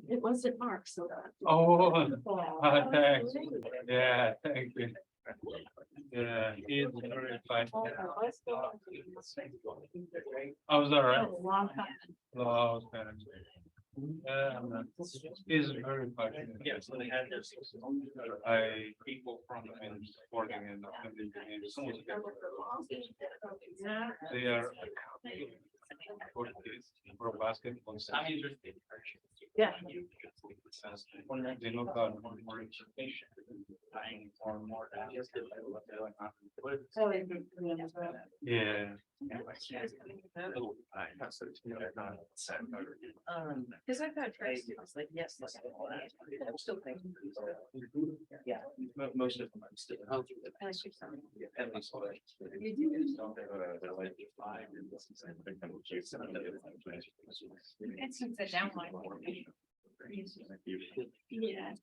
It wasn't Mark, so. Oh, thanks. Yeah, thank you. Yeah, he's very fine. I was all right. Long time. Oh, okay. Yeah, he's very fine. Yeah, so they had this. People from working in the. They are. For basketball. Yeah. They look out more information. Or more. Yeah. Because I've had friends, I was like, yes, I'm still thinking. Yeah. Most of them I'm still. I like your son. At least what You do. they're like 5 and this is. It's since the downline. Yeah.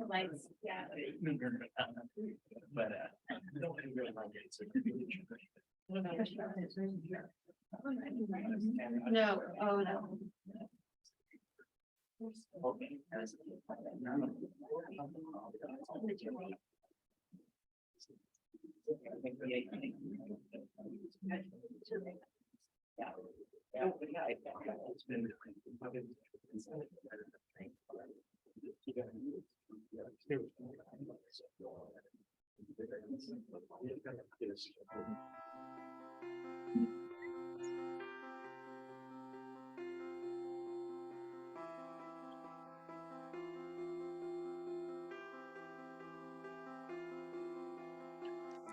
Lights, yeah. But nobody really liked it. So No, oh no. it's been.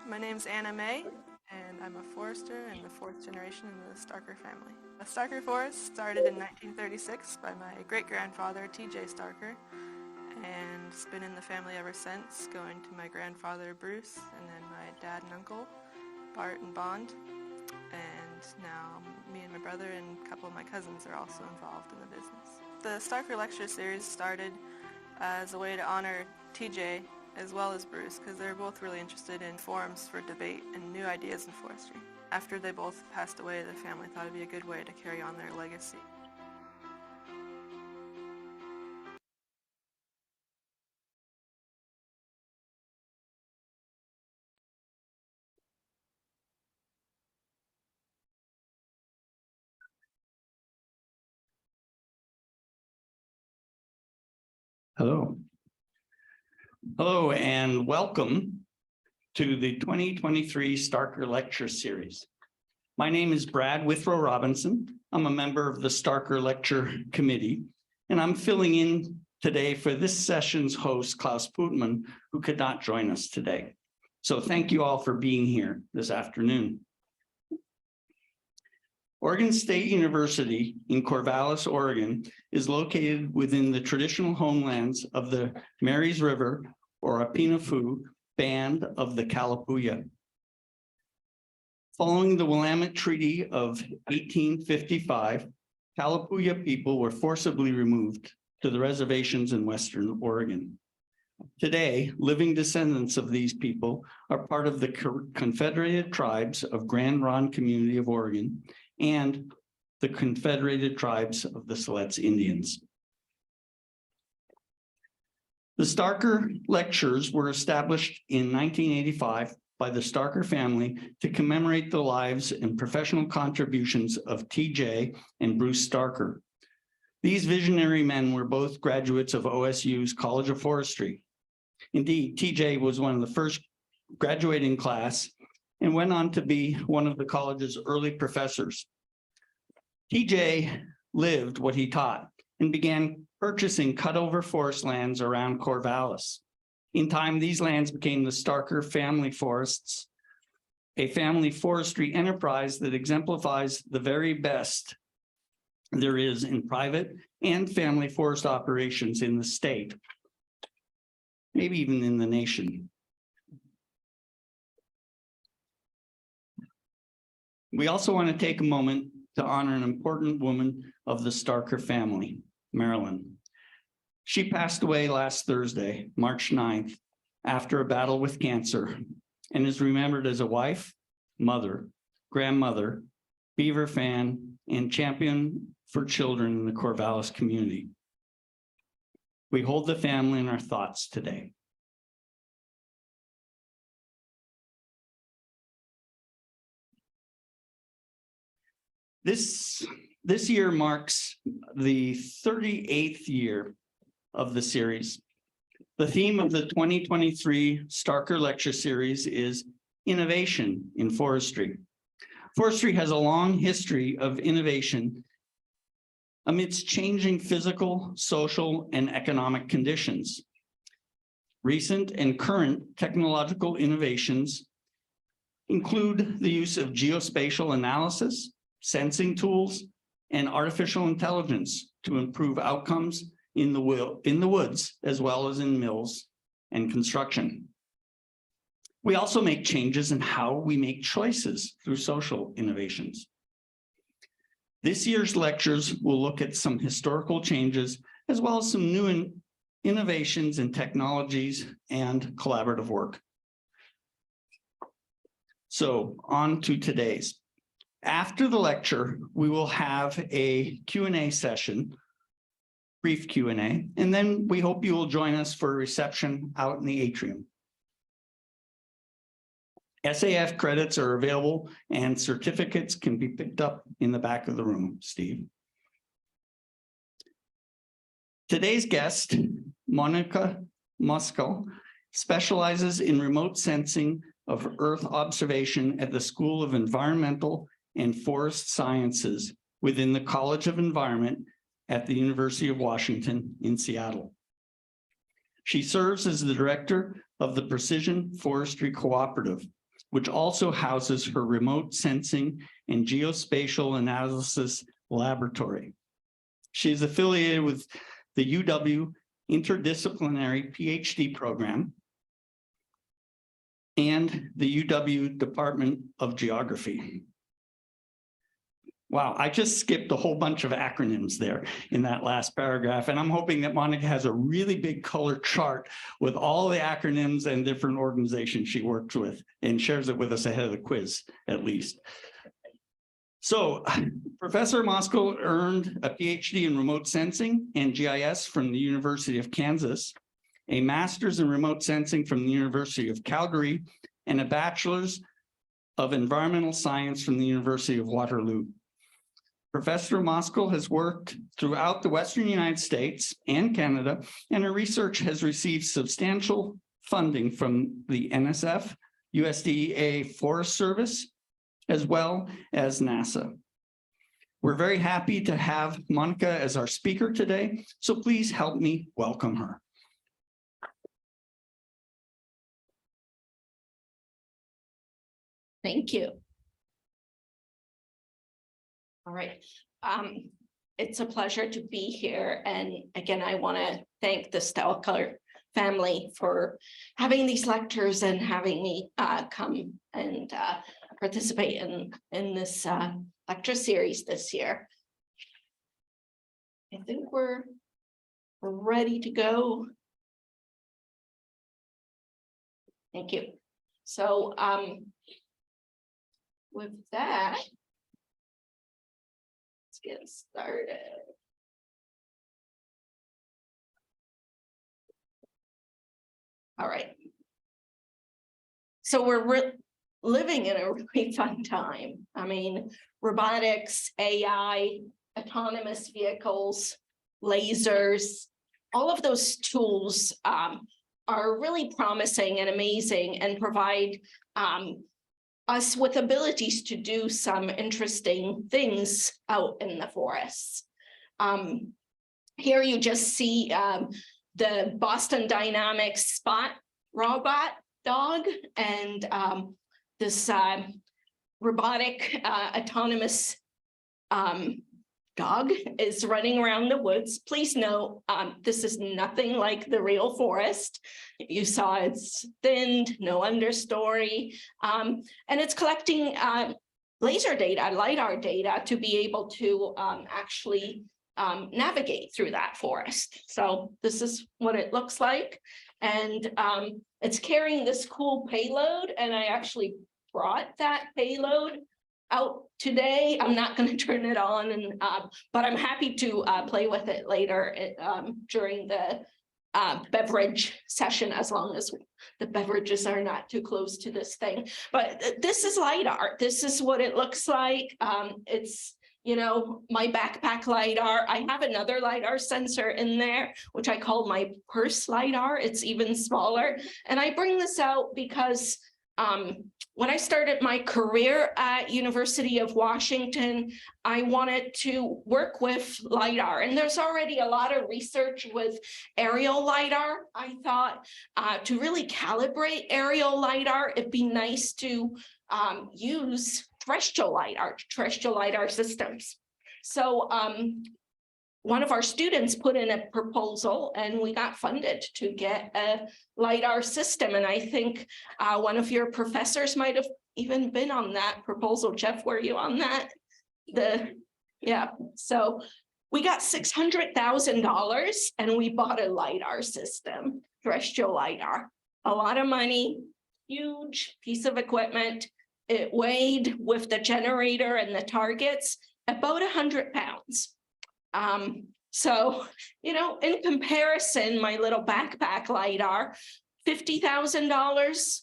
My name's Anna May, and I'm a forester and the 4th generation in the Starker family. The Starker Forest started in 1936 by my great-grandfather, T.J. Starker, and it's been in the family ever since, going to my grandfather, Bruce, and then my dad and uncle, Bart and Bond, and now me and my brother and a couple of my cousins are also involved in the business. The Starker Lecture Series started as a way to honor TJ as well as Bruce, because they're both really interested in forums for debate and new ideas in forestry. After they both passed away, the family thought it'd be a good way to carry on their legacy. Hello. Hello and welcome to the 2023 Starker Lecture Series. My name is Brad Withrow Robinson. I'm a member of the Starker Lecture Committee, and I'm filling in today for this session's host, Klaus Putman, who could not join us today. So thank you all for being here this afternoon. Oregon State University in Corvallis, Oregon, is located within the traditional homelands of the Marys River or Apinafu band of the Kalapuya. Following the Willamette Treaty of 1855, Kalapuya people were forcibly removed to the reservations in Western Oregon. Today, living descendants of these people are part of the Confederated Tribes of Grand Ronde Community of Oregon and the Confederated Tribes of the Siletz Indians. The Starker Lectures were established in 1985 by the Starker family to commemorate the lives and professional contributions of TJ and Bruce Starker. These visionary men were both graduates of OSU's College of Forestry. Indeed, TJ was one of the first graduating class and went on to be one of the college's early professors. TJ lived what he taught and began purchasing cut-over forest lands around Corvallis. In time, these lands became the Starker family forests, a family forestry enterprise that exemplifies the very best there is in private and family forest operations in the state, maybe even in the nation. We also want to take a moment to honor an important woman of the Starker family, Marilyn. She passed away last Thursday, March 9th, after a battle with cancer, and is remembered as a wife, mother, grandmother, beaver fan, and champion for children in the Corvallis community. We hold the family in our thoughts today. This year marks the 38th year of the series. The theme of the 2023 Starker Lecture Series is innovation in forestry. Forestry has a long history of innovation amidst changing physical, social, and economic conditions. Recent and current technological innovations include the use of geospatial analysis, sensing tools, and artificial intelligence to improve outcomes in the woods, as well as in mills and construction. We also make changes in how we make choices through social innovations. This year's lectures will look at some historical changes, as well as some new innovations in technologies and collaborative work. So on to today's. After the lecture, we will have a Q&A session, brief Q&A, and then we hope you will join us for a reception out in the atrium. SAF credits are available and certificates can be picked up in the back of the room, Steve. Today's guest, Monika Moskal, specializes in remote sensing of Earth observation at the School of Environmental and Forest Sciences within the College of Environment at the University of Washington in Seattle. She serves as the director of the Precision Forestry Cooperative, which also houses her remote sensing and geospatial analysis laboratory. She is affiliated with the UW Interdisciplinary PhD program and the UW Department of Geography. Wow, I just skipped a whole bunch of acronyms there in that last paragraph, and I'm hoping that Monika has a really big color chart with all the acronyms and different organizations she works with and shares it with us ahead of the quiz, at least. So, Professor Moskal earned a PhD in remote sensing and GIS from the University of Kansas, a master's in remote sensing from the University of Calgary, and a bachelor's of environmental science from the University of Waterloo. Professor Moskal has worked throughout the Western United States and Canada, and her research has received substantial funding from the NSF, USDA Forest Service, as well as NASA. We're very happy to have Monika as our speaker today, so please help me welcome her. Thank you. All right. It's a pleasure to be here. And again, I want to thank the Starker family for having these lectures and having me come and participate in this lecture series this year. I think we're ready to go. Thank you. So with that, let's get started. All right. So we're living in a really fun time. I mean, robotics, AI, autonomous vehicles, lasers, all of those tools are really promising and amazing and provide us with abilities to do some interesting things out in the forests. Here you just see the Boston Dynamics Spot robot dog, and this robotic autonomous dog is running around the woods. Please note, this is nothing like the real forest. You saw it's thinned, no understory, and it's collecting laser data, LiDAR data to be able to actually navigate through that forest. So this is what it looks like. And it's carrying this cool payload, and I actually brought that payload out today. I'm not going to turn it on, and but I'm happy to play with it later during the beverage session, as long as the beverages are not too close to this thing. But this is LiDAR. This is what it looks like. It's, you know, my backpack LiDAR. I have another LiDAR sensor in there, which I call my purse LiDAR. It's even smaller. And I bring this out because when I started my career at University of Washington, I wanted to work with LiDAR, and there's already a lot of research with aerial LiDAR. I thought to really calibrate aerial LiDAR, it'd be nice to use terrestrial LiDAR systems. So one of our students put in a proposal, and we got funded to get a LiDAR system. And I think one of your professors might have even been on that proposal. Jeff, were you on that? Yeah, so we got $600,000 and we bought a LiDAR system, terrestrial LiDAR. A lot of money, huge piece of equipment. It weighed, with the generator and the targets, about 100 pounds. So, you know, in comparison, my little backpack LiDAR, $50,000,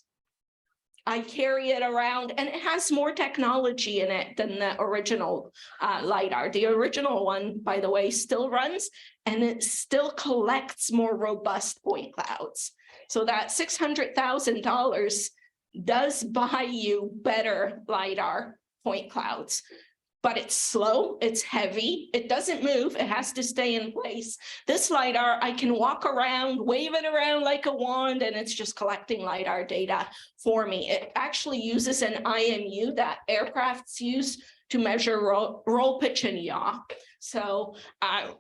I carry it around, and it has more technology in it than the original LiDAR. The original one, by the way, still runs, and it still collects more robust point clouds. So that $600,000 does buy you better LiDAR point clouds. But it's slow, it's heavy, it doesn't move, it has to stay in place. This LiDAR, I can walk around, wave it around like a wand, and it's just collecting LiDAR data for me. It actually uses an IMU that aircrafts use to measure roll, pitch, and yaw. So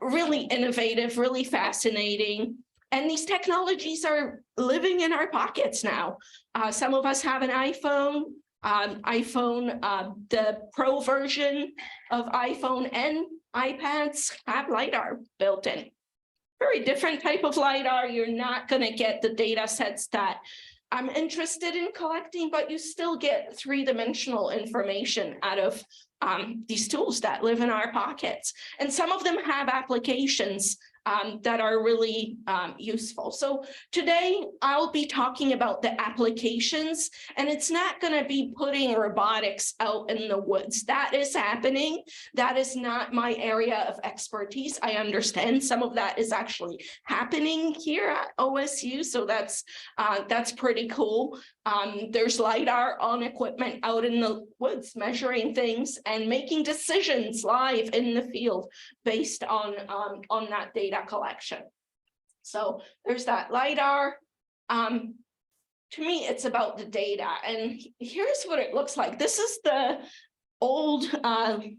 really innovative, really fascinating. And these technologies are living in our pockets now. Some of us have an iPhone. The Pro version of iPhone and iPads have LiDAR built in. Very different type of LiDAR. You're not going to get the data sets that I'm interested in collecting, but you still get three-dimensional information out of these tools that live in our pockets. And some of them have applications that are really useful. So today I'll be talking about the applications, and it's not going to be putting robotics out in the woods. That is happening. That is not my area of expertise. I understand some of that is actually happening here at OSU, so that's pretty cool. There's LiDAR on equipment out in the woods, measuring things and making decisions live in the field based on that data collection. So there's that LiDAR. To me, it's about the data, and here's what it looks like. This is the old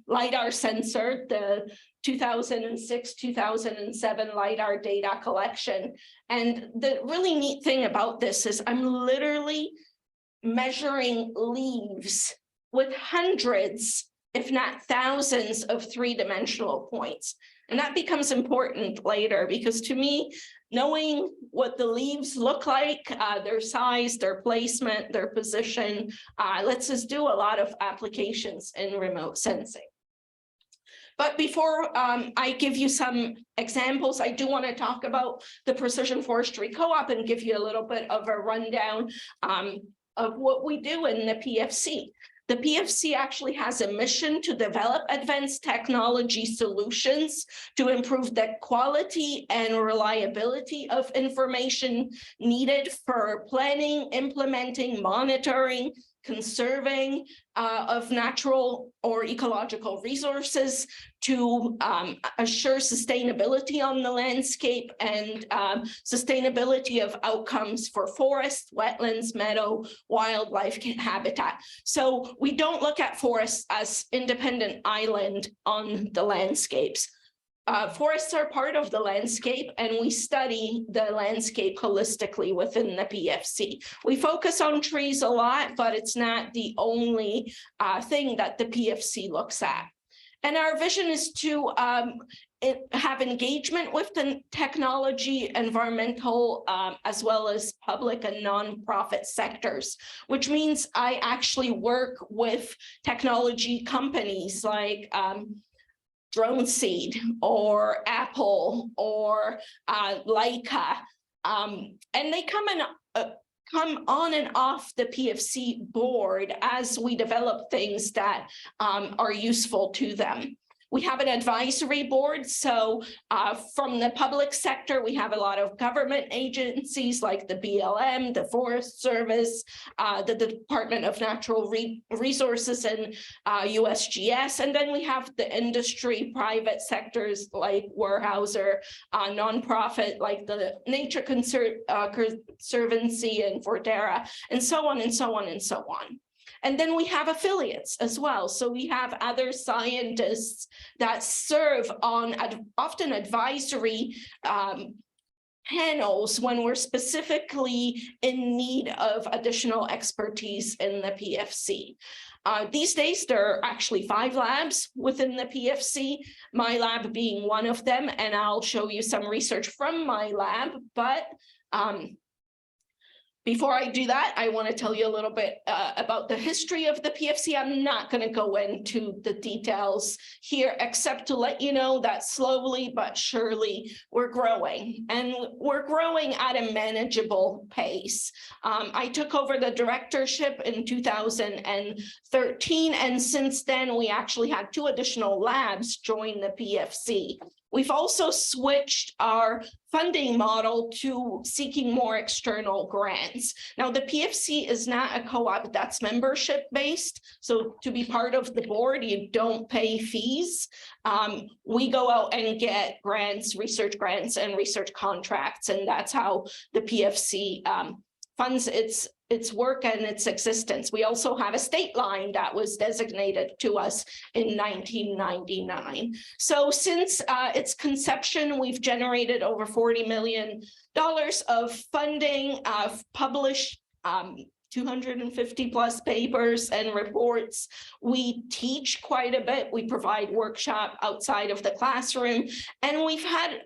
LiDAR sensor, the 2006, 2007 LiDAR data collection. And the really neat thing about this is I'm literally measuring leaves with hundreds, if not thousands, of three-dimensional points. And that becomes important later, because to me, knowing what the leaves look like, their size, their placement, their position, lets us do a lot of applications in remote sensing. But before I give you some examples, I do want to talk about the Precision Forestry Co-op and give you a little bit of a rundown of what we do in the PFC. The PFC actually has a mission to develop advanced technology solutions to improve the quality and reliability of information needed for planning, implementing, monitoring, conserving of natural or ecological resources, to assure sustainability on the landscape and sustainability of outcomes for forest, wetlands, meadow, wildlife habitat. So we don't look at forests as independent island on the landscapes. Forests are part of the landscape, and we study the landscape holistically within the PFC. We focus on trees a lot, but it's not the only thing that the PFC looks at. And our vision is to have engagement with the technology, environmental, as well as public and nonprofit sectors, which means I actually work with technology companies like Drone Seed or Apple or Leica, and they come on and off the PFC board as we develop things that are useful to them. We have an advisory board, so from the public sector, we have a lot of government agencies like the BLM, the Forest Service, the Department of Natural Resources, and USGS. And then we have the industry, private sectors like Weyerhaeuser, nonprofit like the Nature Conservancy and Forterra, and so on and so on and so on. And then we have affiliates as well. So we have other scientists that serve on often advisory panels when we're specifically in need of additional expertise in the PFC. These days, there are actually 5 labs within the PFC, my lab being one of them, and I'll show you some research from my lab. But before I do that, I want to tell you a little bit about the history of the PFC. I'm not going to go into the details here, except to let you know that slowly but surely we're growing, and we're growing at a manageable pace. I took over the directorship in 2013, and since then we actually had 2 additional labs join the PFC. We've also switched our funding model to seeking more external grants. Now, the PFC is not a co-op that's membership based. So to be part of the board, you don't pay fees. We go out and get grants, research grants, and research contracts. And that's how the PFC funds its work and its existence. We also have a state line that was designated to us in 1999. So since its conception, we've generated over $40 million of funding, published 250 plus papers and reports. We teach quite a bit. We provide workshop outside of the classroom, and we've had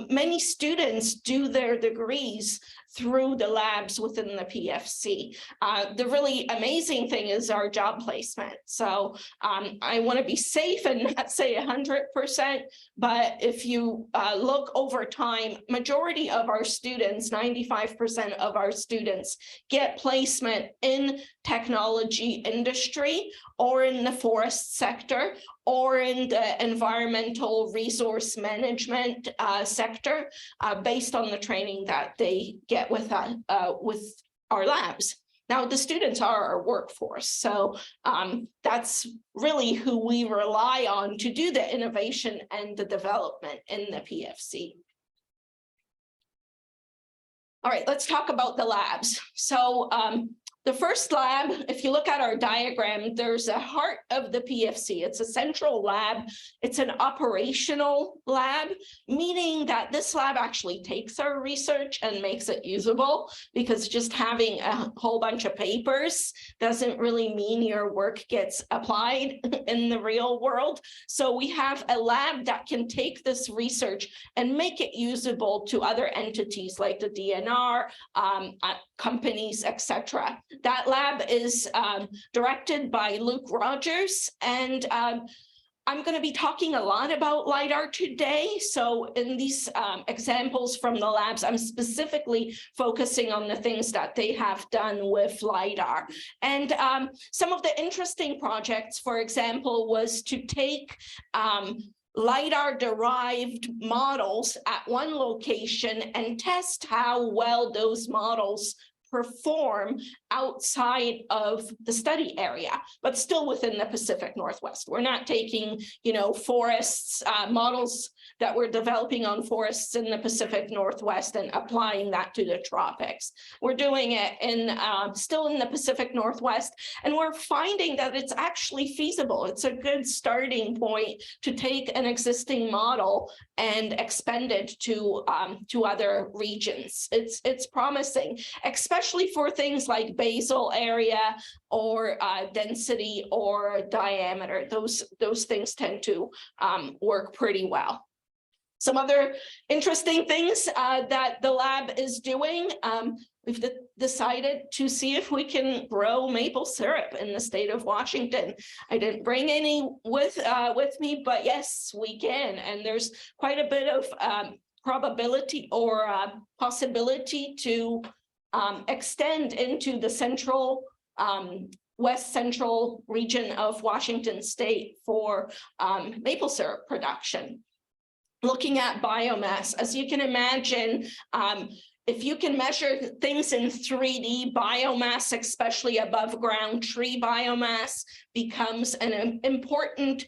many students do their degrees through the labs within the PFC. The really amazing thing is our job placement. So I want to be safe and not say 100%, but if you look over time, majority of our students, 95% of our students get placement in technology industry or in the forest sector or in the environmental resource management sector based on the training that they get with our labs. Now, the students are our workforce, so that's really who we rely on to do the innovation and the development in the PFC. All right, let's talk about the labs. So the first lab, if you look at our diagram, there's a heart of the PFC. It's a central lab. It's an operational lab, meaning that this lab actually takes our research and makes it usable, because just having a whole bunch of papers doesn't really mean your work gets applied in the real world. So we have a lab that can take this research and make it usable to other entities like the DNR, companies, etc. That lab is directed by Luke Rogers, and I'm going to be talking a lot about LiDAR today. So in these examples from the labs, I'm specifically focusing on the things that they have done with LiDAR. And some of the interesting projects, for example, was to take LiDAR-derived models at one location and test how well those models perform outside of the study area, but still within the Pacific Northwest. We're not taking, you know, forests, models that we're developing on forests in the Pacific Northwest and applying that to the tropics. We're doing it in still in the Pacific Northwest, and we're finding that it's actually feasible. It's a good starting point to take an existing model and expand it to other regions. It's promising, especially for things like basal area or density or diameter. Those things tend to work pretty well. Some other interesting things that the lab is doing, we've decided to see if we can grow maple syrup in the state of Washington. I didn't bring any with me, but yes, we can. And there's quite a bit of probability or possibility to extend into the central west central region of Washington state for maple syrup production. Looking at biomass, as you can imagine, if you can measure things in 3D, biomass, especially above ground tree biomass, becomes an important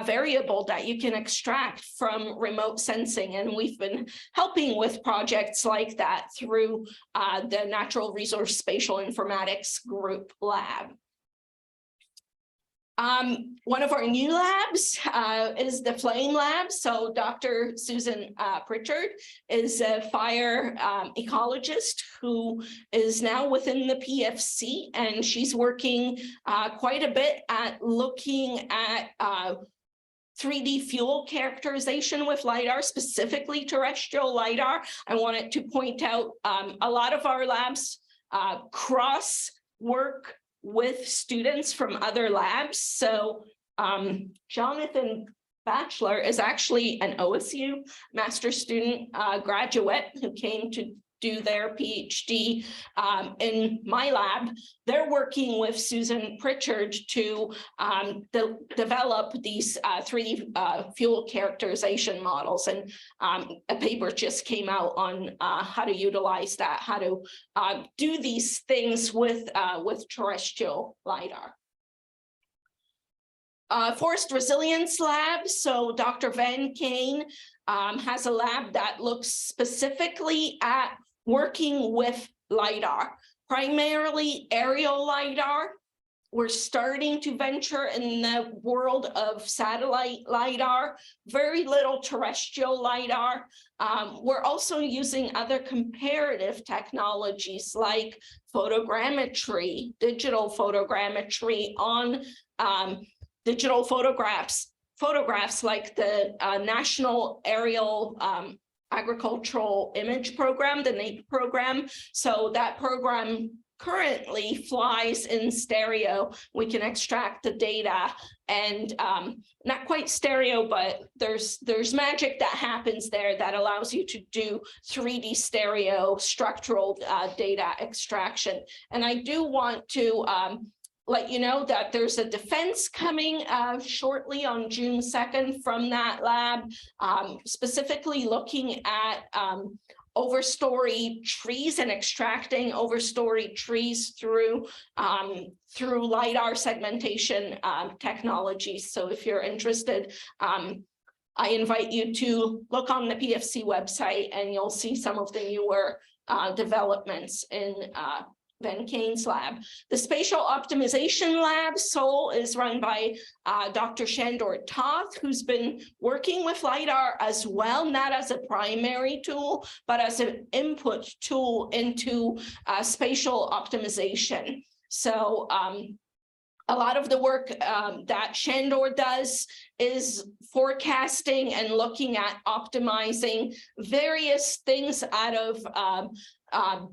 variable that you can extract from remote sensing. And we've been helping with projects like that through the Natural Resource Spatial Informatics Group Lab. One of our new labs is the Flame Lab. So Dr. Susan Pritchard is a fire ecologist who is now within the PFC, and she's working quite a bit at looking at 3D fuel characterization with LiDAR, specifically terrestrial LiDAR. I wanted to point out a lot of our labs cross work with students from other labs. So Jonathan Batchelor is actually an OSU master's student graduate who came to do their PhD in my lab. They're working with Susan Pritchard to develop these 3D fuel characterization models. And a paper just came out on how to utilize that, how to do these things with terrestrial LiDAR. Forest Resilience Lab. So Dr. Van Kane has a lab that looks specifically at working with LiDAR, primarily aerial LiDAR. We're starting to venture in the world of satellite LiDAR, very little terrestrial LiDAR. We're also using other comparative technologies like photogrammetry, digital photogrammetry on digital photographs like the National Aerial Agricultural Image Program, the NAIP program. So that program currently flies in stereo. We can extract the data, and not quite stereo, but there's magic that happens there that allows you to do 3D stereo structural data extraction. And I do want to let you know that there's a defense coming shortly on June 2nd from that lab, specifically looking at overstory trees and extracting overstory trees through LiDAR segmentation technologies. So if you're interested, I invite you to look on the PFC website, and you'll see some of the newer developments in Van Kane's lab. The Spatial Optimization Lab, SOL, is run by Dr. Shandor Toth, who's been working with LiDAR as well, not as a primary tool, but as an input tool into spatial optimization. So a lot of the work that Shandor does is forecasting and looking at optimizing various things out of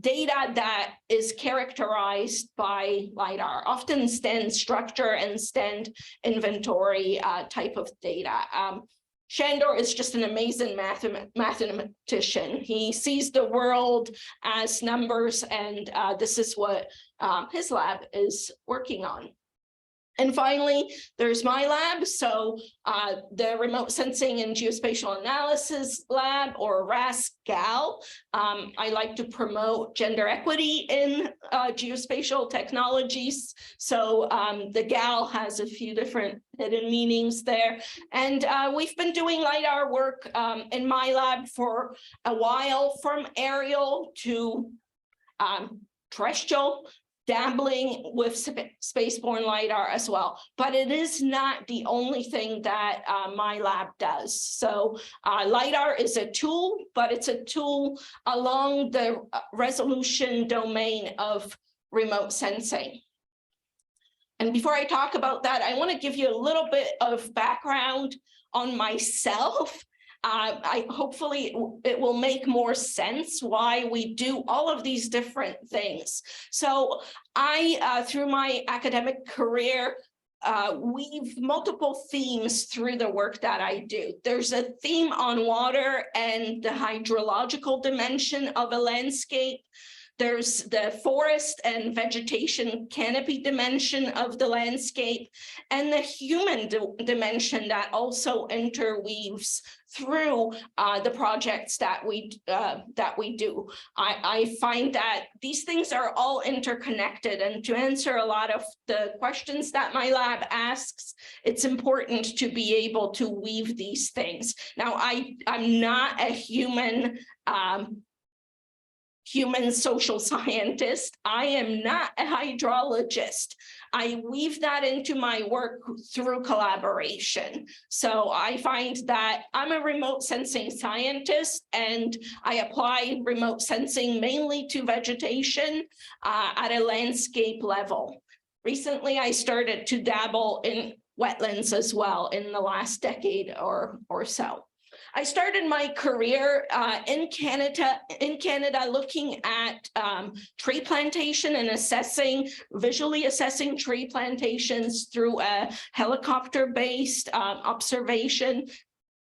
data that is characterized by LiDAR, often stand structure and stand inventory type of data. Shandor is just an amazing mathematician. He sees the world as numbers, and this is what his lab is working on. And finally, there's my lab. So the Remote Sensing and Geospatial Analysis Lab, or RAS-GAL. I like to promote gender equity in geospatial technologies. So the GAL has a few different hidden meanings there. And we've been doing LiDAR work in my lab for a while, from aerial to terrestrial, dabbling with spaceborne LiDAR as well, but it is not the only thing that my lab does. So LiDAR is a tool, but it's a tool along the resolution domain of remote sensing. And before I talk about that, I want to give you a little bit of background on myself. Hopefully it will make more sense why we do all of these different things. So I, through my academic career, weave multiple themes through the work that I do. There's a theme on water and the hydrological dimension of a landscape. There's the forest and vegetation canopy dimension of the landscape, and the human dimension that also interweaves through the projects that we do. I find that these things are all interconnected, and to answer a lot of the questions that my lab asks, it's important to be able to weave these things. Now, I'm not a human social scientist. I am not a hydrologist. I weave that into my work through collaboration. So I find that I'm a remote sensing scientist, and I apply remote sensing mainly to vegetation at a landscape level. Recently, I started to dabble in wetlands as well in the last decade or so. I started my career in Canada looking at tree plantation and visually assessing tree plantations through a helicopter-based observation,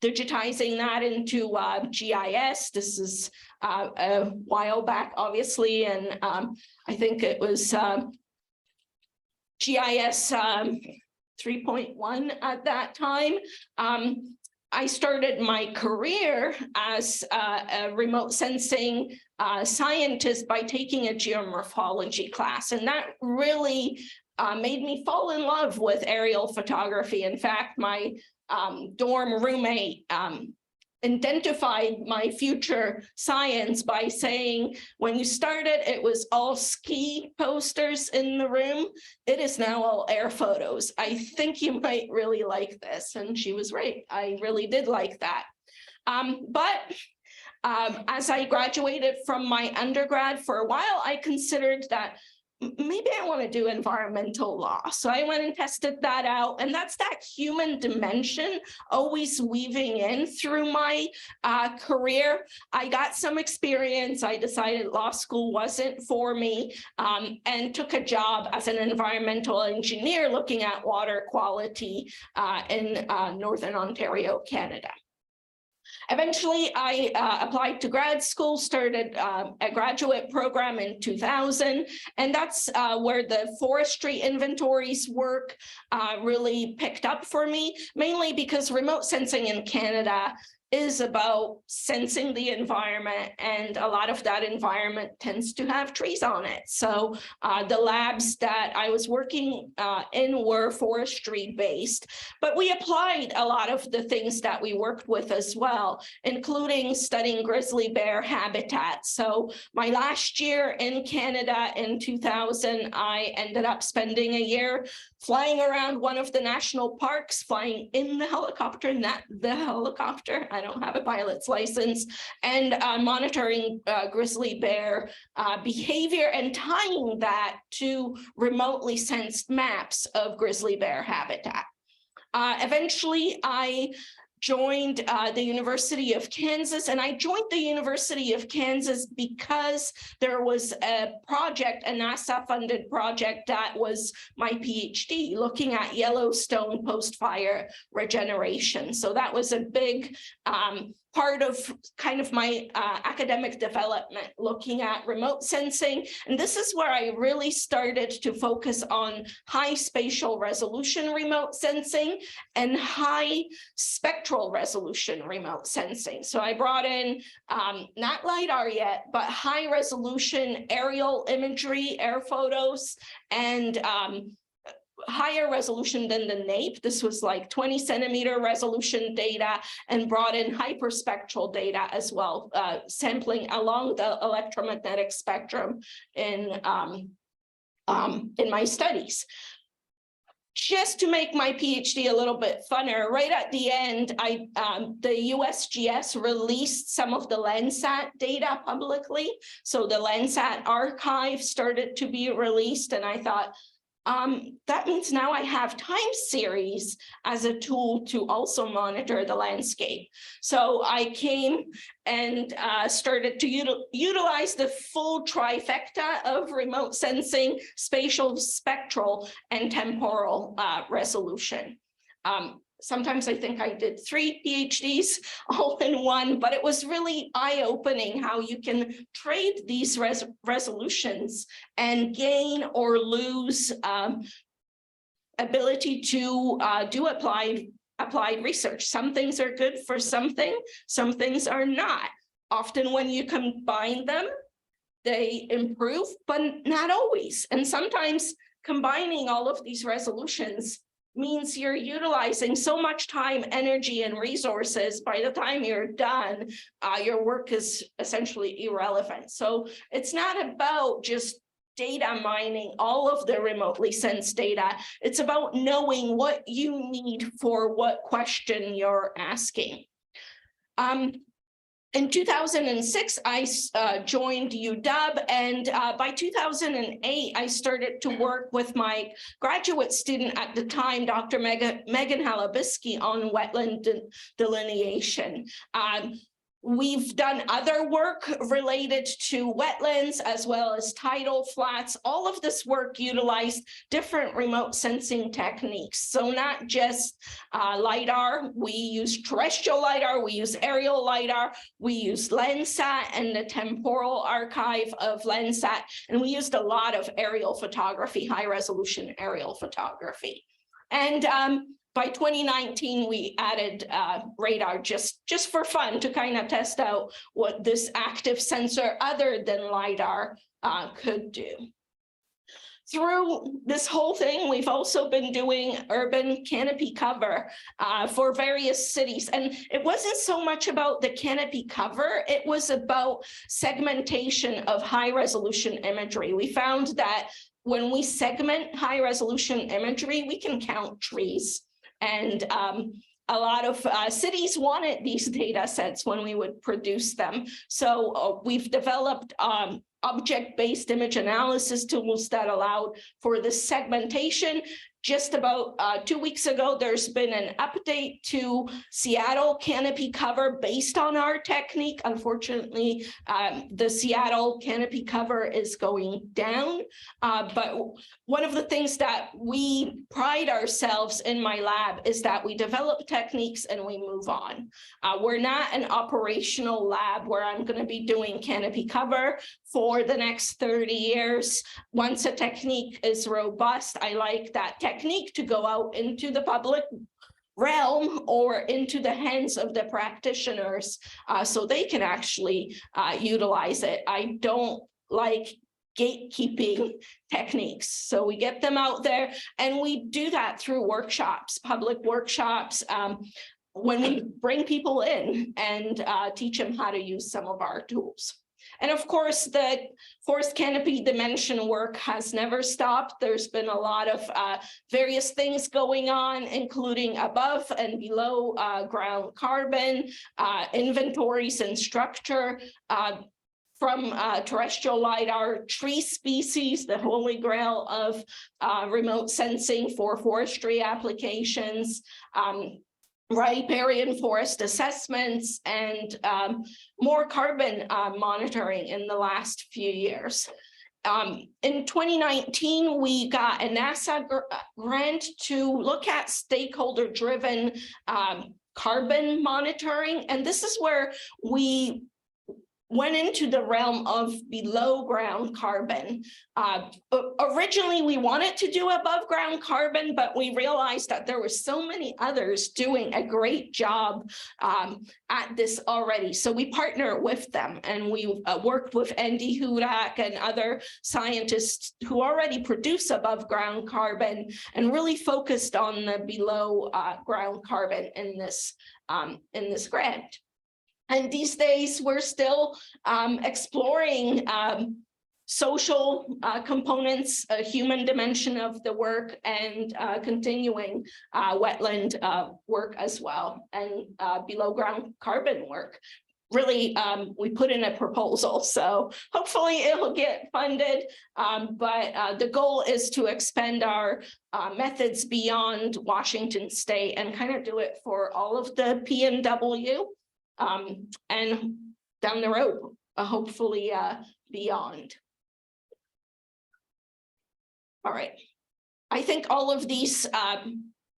digitizing that into GIS. This is a while back, obviously, and I think it was GIS 3.1 at that time. I started my career as a remote sensing scientist by taking a geomorphology class, and that really made me fall in love with aerial photography. In fact, my dorm roommate identified my future science by saying, when you started, it was all ski posters in the room. It is now all air photos. I think you might really like this. And she was right. I really did like that. As I graduated from my undergrad, for a while, I considered that maybe I want to do environmental law. So I went and tested that out, and that's that human dimension always weaving in through my career. I got some experience. I decided law school wasn't for me, and took a job as an environmental engineer looking at water quality in Northern Ontario, Canada. Eventually, I applied to grad school, started a graduate program in 2000, and that's where the forestry inventories work really picked up for me, mainly because remote sensing in Canada is about sensing the environment, and a lot of that environment tends to have trees on it. So the labs that I was working in were forestry based, but we applied a lot of the things that we worked with as well, including studying grizzly bear habitat. So my last year in Canada in 2000, I ended up spending a year flying around one of the national parks, flying in the helicopter, not the helicopter. I don't have a pilot's license, and monitoring grizzly bear behavior and tying that to remotely sensed maps of grizzly bear habitat. Eventually, I joined the University of Kansas, and I joined the University of Kansas because there was a project, a NASA-funded project that was my PhD, looking at Yellowstone post-fire regeneration. So that was a big part of kind of my academic development, looking at remote sensing. And this is where I really started to focus on high spatial resolution remote sensing and high spectral resolution remote sensing. So I brought in not LiDAR yet, but high resolution aerial imagery, air photos, and higher resolution than the NAPE. This was like 20 centimeter resolution data, and brought in hyperspectral data as well, sampling along the electromagnetic spectrum in my studies. Just to make my PhD a little bit funner, right at the end, the USGS released some of the Landsat data publicly. So the Landsat archive started to be released, and I thought, that means now I have time series as a tool to also monitor the landscape. So I came and started to utilize the full trifecta of remote sensing, spatial, spectral, and temporal resolution. Sometimes I think I did 3 PhDs all in one, but it was really eye-opening how you can trade these resolutions and gain or lose ability to do applied research. Some things are good for something, some things are not. Often when you combine them, they improve, but not always. And sometimes combining all of these resolutions means you're utilizing so much time, energy, and resources. By the time you're done, your work is essentially irrelevant. So it's not about just data mining all of the remotely sensed data. It's about knowing what you need for what question you're asking. In 2006, I joined UW, and by 2008, I started to work with my graduate student at the time, Dr. Megan Halabisky, on wetland delineation. We've done other work related to wetlands as well as tidal flats. All of this work utilized different remote sensing techniques. So not just LiDAR, we use terrestrial LiDAR, we use aerial LiDAR, we use Landsat and the temporal archive of Landsat, and we used a lot of aerial photography, high resolution aerial photography. And by 2019, we added radar just for fun to kind of test out what this active sensor other than LiDAR could do. Through this whole thing, we've also been doing urban canopy cover for various cities. And it wasn't so much about the canopy cover, it was about segmentation of high resolution imagery. We found that when we segment high resolution imagery, we can count trees. And a lot of cities wanted these data sets when we would produce them. So we've developed object-based image analysis tools that allowed for the segmentation. Just about 2 weeks ago, there's been an update to Seattle canopy cover based on our technique. Unfortunately, the Seattle canopy cover is going down. But one of the things that we pride ourselves in my lab is that we develop techniques and we move on. We're not an operational lab where I'm going to be doing canopy cover for the next 30 years. Once a technique is robust, I like that technique to go out into the public realm or into the hands of the practitioners so they can actually utilize it. I don't like gatekeeping techniques. So we get them out there, and we do that through workshops, public workshops, when we bring people in and teach them how to use some of our tools. And of course, the forest canopy dimension work has never stopped. There's been a lot of various things going on, including above and below ground carbon, inventories and structure, from terrestrial LiDAR, tree species, the holy grail of remote sensing for forestry applications, riparian forest assessments, and more carbon monitoring in the last few years. In 2019, we got a NASA grant to look at stakeholder-driven carbon monitoring, and this is where we went into the realm of below ground carbon. Originally, we wanted to do above ground carbon, but we realized that there were so many others doing a great job at this already. So we partnered with them, and we worked with Andy Hudak and other scientists who already produce above ground carbon and really focused on the below ground carbon in this grant. And these days, we're still exploring social components, a human dimension of the work, and continuing wetland work as well, and below ground carbon work. Really, we put in a proposal, so hopefully it'll get funded, but the goal is to expand our methods beyond Washington State and kind of do it for all of the PNW. And down the road, hopefully beyond. All right. I think all of these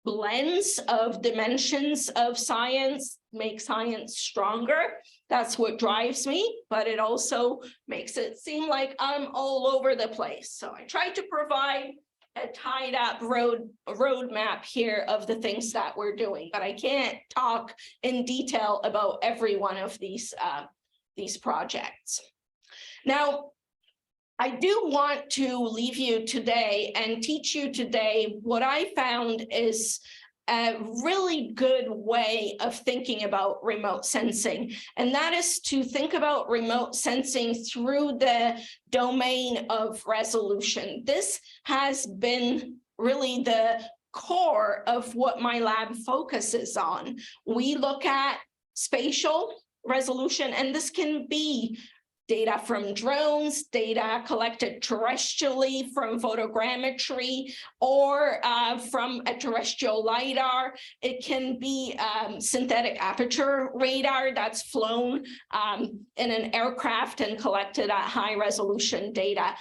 blends of dimensions of science make science stronger. That's what drives me, but it also makes it seem like I'm all over the place. So I try to provide a tied up roadmap here of the things that we're doing, but I can't talk in detail about every one of these projects. Now, I do want to leave you today and teach you today what I found is a really good way of thinking about remote sensing, and that is to think about remote sensing through the domain of resolution. This has been really the core of what my lab focuses on. We look at spatial resolution, and this can be data from drones, data collected terrestrially from photogrammetry, or from a terrestrial LiDAR. It can be synthetic aperture radar that's flown in an aircraft and collected at high resolution data.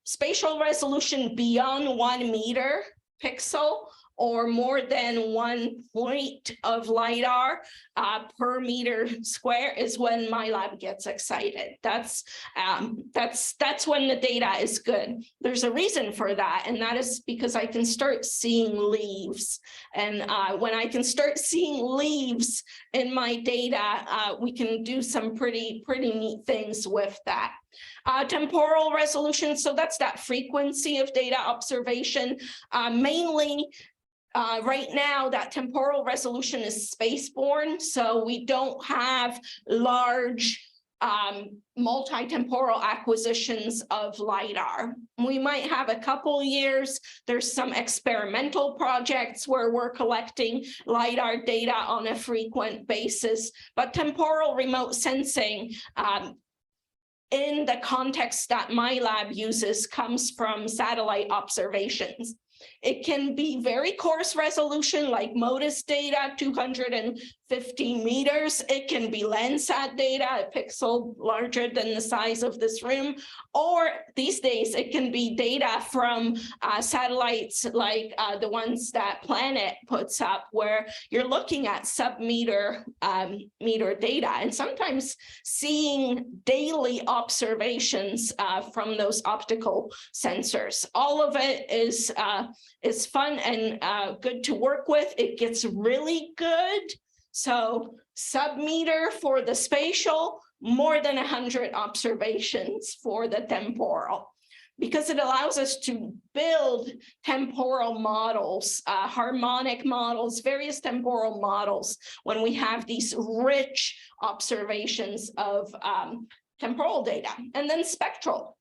Spatial resolution beyond 1 meter pixel or more than 1 point of LiDAR per meter square is when my lab gets excited. That's when the data is good. There's a reason for that, and that is because I can start seeing leaves. And when I can start seeing leaves in my data, we can do some pretty neat things with that. Temporal resolution, so that's that frequency of data observation. Mainly, right now, that temporal resolution is spaceborne, so we don't have large multi-temporal acquisitions of LiDAR. We might have a couple years. There's some experimental projects where we're collecting LiDAR data on a frequent basis, but temporal remote sensing in the context that my lab uses comes from satellite observations. It can be very coarse resolution like MODIS data, 250 meters. It can be Landsat data, a pixel larger than the size of this room. Or these days, it can be data from satellites like the ones that Planet puts up, where you're looking at sub-meter meter data, and sometimes seeing daily observations from those optical sensors. All of it is fun and good to work with. It gets really good. So sub-meter for the spatial, more than 100 observations for the temporal, because it allows us to build temporal models, harmonic models, various temporal models when we have these rich observations of temporal data. And then spectral,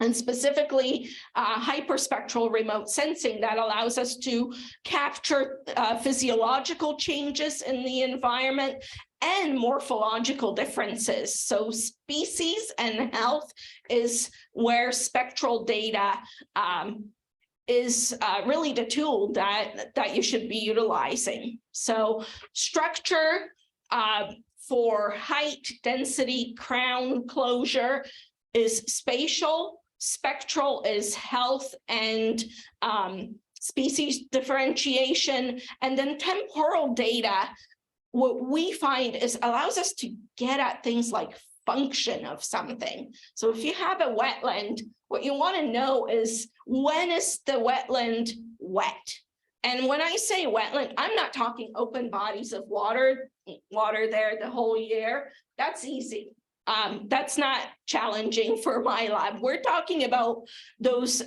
and specifically hyperspectral remote sensing that allows us to capture physiological changes in the environment and morphological differences. So species and health is where spectral data is really the tool that you should be utilizing. So structure for height, density, crown, closure is spatial. spectral is health and species differentiation, and then temporal data, what we find is allows us to get at things like function of something. So if you have a wetland, what you want to know is, when is the wetland wet? And when I say wetland, I'm not talking open bodies of water there the whole year. That's easy. That's not challenging for my lab. We're talking about those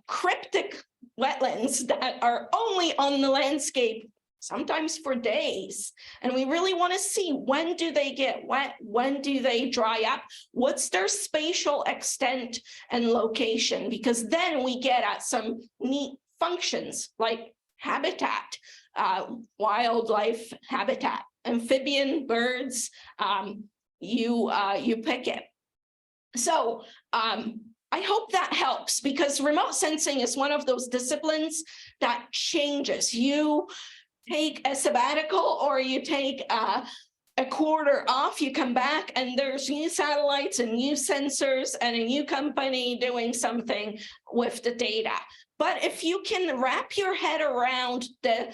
cryptic wetlands that are only on the landscape, sometimes for days. And we really want to see, when do they get wet? When do they dry up? What's their spatial extent and location? Because then we get at some neat functions like habitat, wildlife habitat, amphibian, birds, you pick it. So I hope that helps, because remote sensing is one of those disciplines that changes. You take a sabbatical or you take a quarter off, you come back and there's new satellites and new sensors and a new company doing something with the data. But if you can wrap your head around the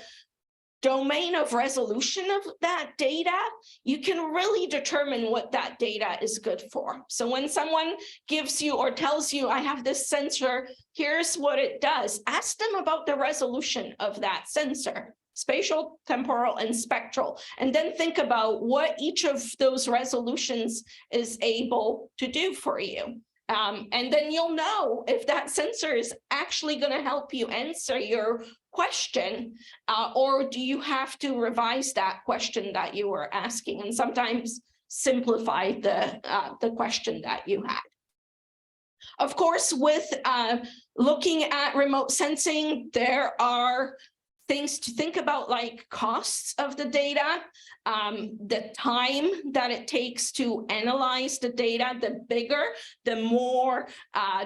domain of resolution of that data, you can really determine what that data is good for. So when someone gives you or tells you, I have this sensor, here's what it does, ask them about the resolution of that sensor, spatial, temporal, and spectral, and then think about what each of those resolutions is able to do for you. And then you'll know if that sensor is actually going to help you answer your question, or do you have to revise that question that you were asking, and sometimes simplify the question that you had. Of course, with looking at remote sensing, there are things to think about, like costs of the data, the time that it takes to analyze the data. The bigger, the more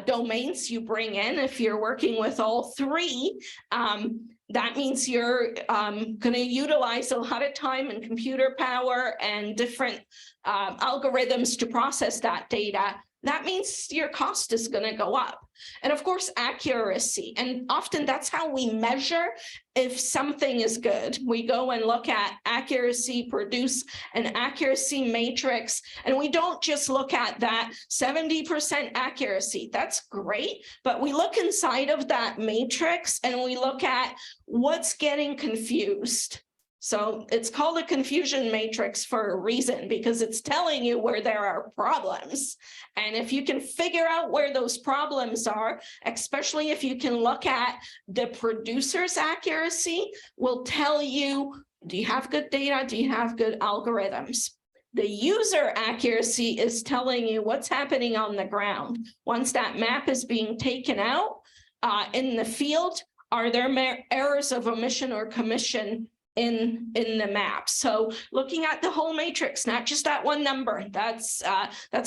domains you bring in. If you're working with all three, that means you're going to utilize a lot of time and computer power and different algorithms to process that data. That means your cost is going to go up. And of course, accuracy. And often that's how we measure if something is good. We go and look at accuracy, produce an accuracy matrix, and we don't just look at that 70% accuracy. That's great, but we look inside of that matrix and we look at what's getting confused. So it's called a confusion matrix for a reason, because it's telling you where there are problems. And if you can figure out where those problems are, especially if you can look at the producer's accuracy, will tell you, do you have good data? Do you have good algorithms? The user accuracy is telling you what's happening on the ground. Once that map is being taken out in the field, are there errors of omission or commission in the map? So looking at the whole matrix, not just that one number, that's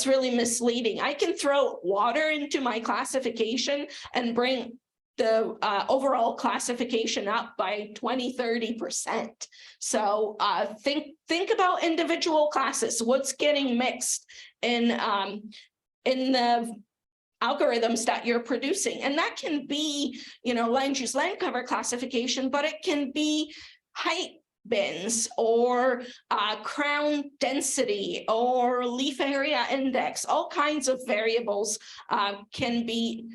really misleading. I can throw water into my classification and bring the overall classification up by 20–30%. So think about individual classes, what's getting mixed in the algorithms that you're producing. And that can be, land use land cover classification, but it can be height bins or crown density or leaf area index. All kinds of variables can be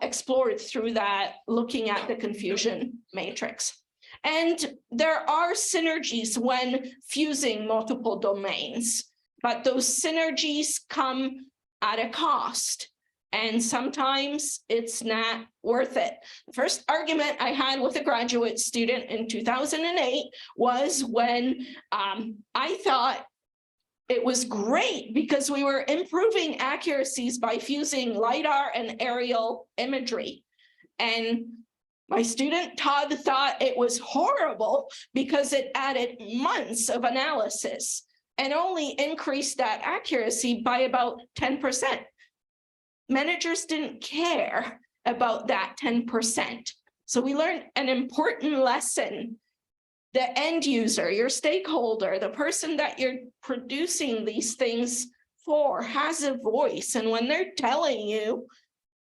explored through that, looking at the confusion matrix. And there are synergies when fusing multiple domains, but those synergies come at a cost. And sometimes it's not worth it. The first argument I had with a graduate student in 2008 was when I thought it was great because we were improving accuracies by fusing LiDAR and aerial imagery. And my student Todd thought it was horrible because it added months of analysis and only increased that accuracy by about 10%. Managers didn't care about that 10%. So we learned an important lesson. The end user, your stakeholder, the person that you're producing these things for has a voice. And when they're telling you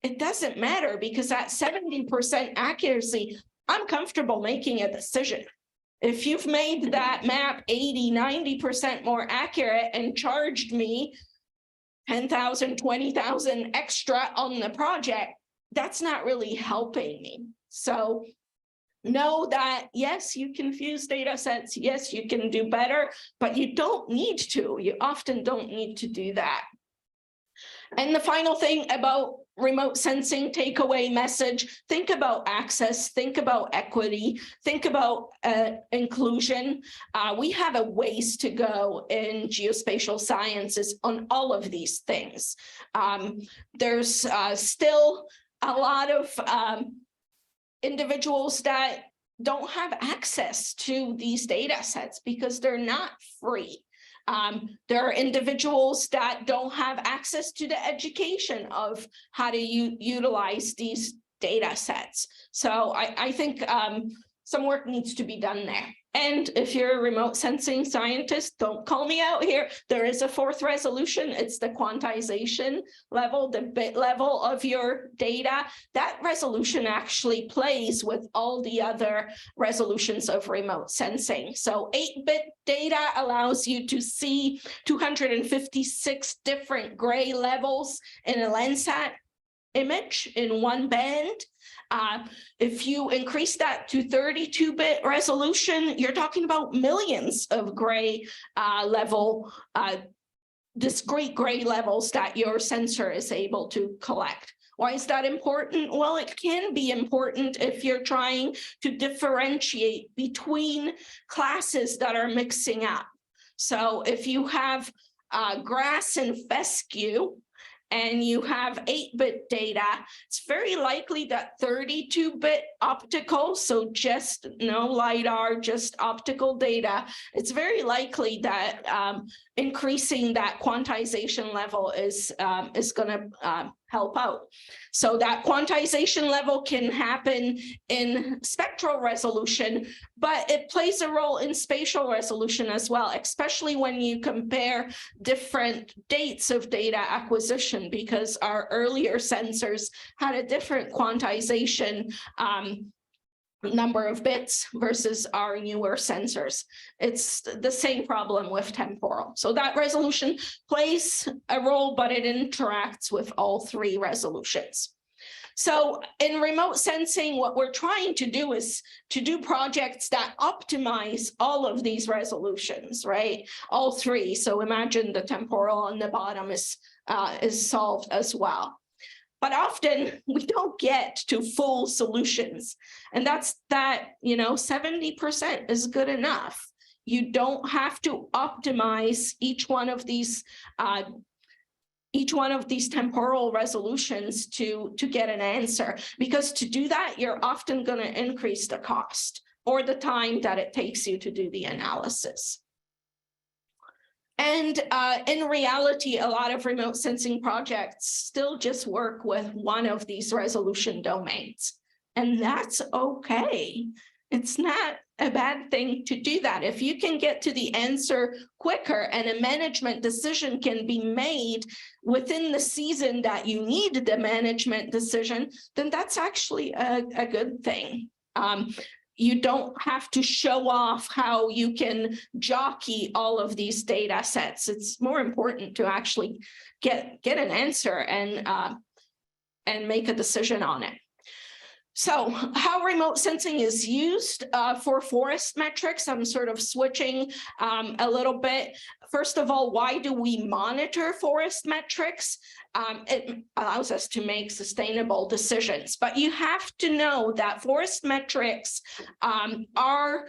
it doesn't matter because at 70% accuracy, I'm comfortable making a decision. If you've made that map 80, 90% more accurate and charged me 10,000, 20,000 extra on the project, that's not really helping me. So know that, yes, you can fuse data sets. Yes, you can do better, but you don't need to. You often don't need to do that. And the final thing about remote sensing takeaway message, think about access, think about equity, think about inclusion. We have a ways to go in geospatial sciences on all of these things. There's still a lot of individuals that don't have access to these data sets because they're not free. There are individuals that don't have access to the education of how to utilize these data sets. So I think some work needs to be done there. And if you're a remote sensing scientist, don't call me out here. There is a fourth resolution. It's the quantization level, the bit level of your data. That resolution actually plays with all the other resolutions of remote sensing. So 8-bit data allows you to see 256 different gray levels in a Landsat image in one band. If you increase that to 32-bit resolution, you're talking about millions of gray level, discrete gray levels that your sensor is able to collect. Why is that important? Well, it can be important if you're trying to differentiate between classes that are mixing up. So if you have grass and fescue, and you have 8-bit data, it's very likely that 32-bit optical, so just no LiDAR, just optical data, it's very likely that increasing that quantization level is going to help out. So that quantization level can happen in spectral resolution, but it plays a role in spatial resolution as well, especially when you compare different dates of data acquisition, because our earlier sensors had a different quantization number of bits versus our newer sensors. It's the same problem with temporal. So that resolution plays a role, but it interacts with all three resolutions. So in remote sensing, what we're trying to do is to do projects that optimize all of these resolutions, right? All three. So imagine the temporal on the bottom is solved as well. But often we don't get to full solutions. And that's that, 70% is good enough. You don't have to optimize each one of these temporal resolutions to get an answer, because to do that, you're often going to increase the cost or the time that it takes you to do the analysis. And in reality, a lot of remote sensing projects still just work with one of these resolution domains, and that's okay. It's not a bad thing to do that. If you can get to the answer quicker and a management decision can be made within the season that you need the management decision, then that's actually a good thing. You don't have to show off how you can jockey all of these data sets. It's more important to actually get an answer and make a decision on it. So how remote sensing is used for forest metrics, I'm sort of switching a little bit. First of all, why do we monitor forest metrics? It allows us to make sustainable decisions, but you have to know that forest metrics are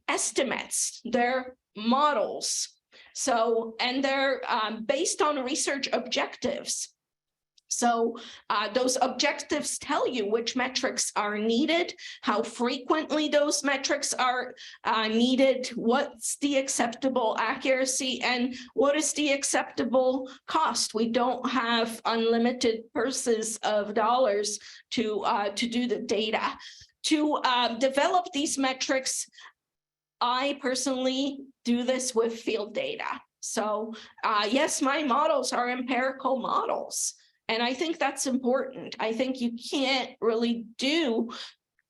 estimates, they're models. So, and they're based on research objectives. So those objectives tell you which metrics are needed, how frequently those metrics are needed, what's the acceptable accuracy, and what is the acceptable cost. We don't have unlimited purses of dollars to do the data. To develop these metrics, I personally do this with field data. So yes, my models are empirical models. And I think that's important. I think you can't really do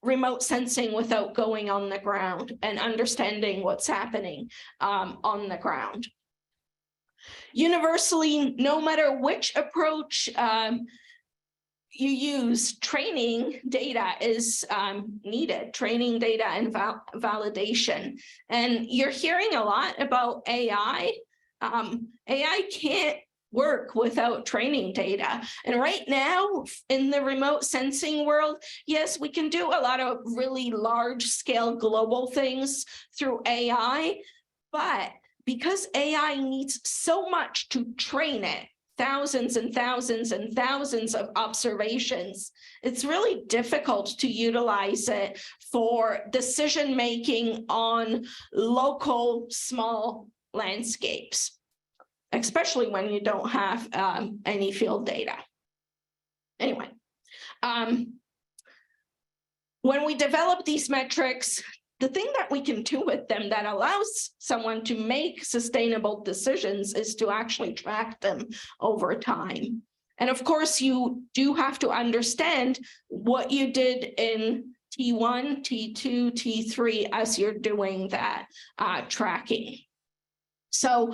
remote sensing without going on the ground and understanding what's happening on the ground. Universally, no matter which approach you use, training data is needed, training data and validation. And you're hearing a lot about AI. AI can't work without training data. And right now in the remote sensing world, yes, we can do a lot of really large scale global things through AI, but because AI needs so much to train it, thousands and thousands and thousands of observations, it's really difficult to utilize it for decision making on local small landscapes, especially when you don't have any field data. Anyway, when we develop these metrics, the thing that we can do with them that allows someone to make sustainable decisions is to actually track them over time. And of course, you do have to understand what you did in T1, T2, T3 as you're doing that tracking. So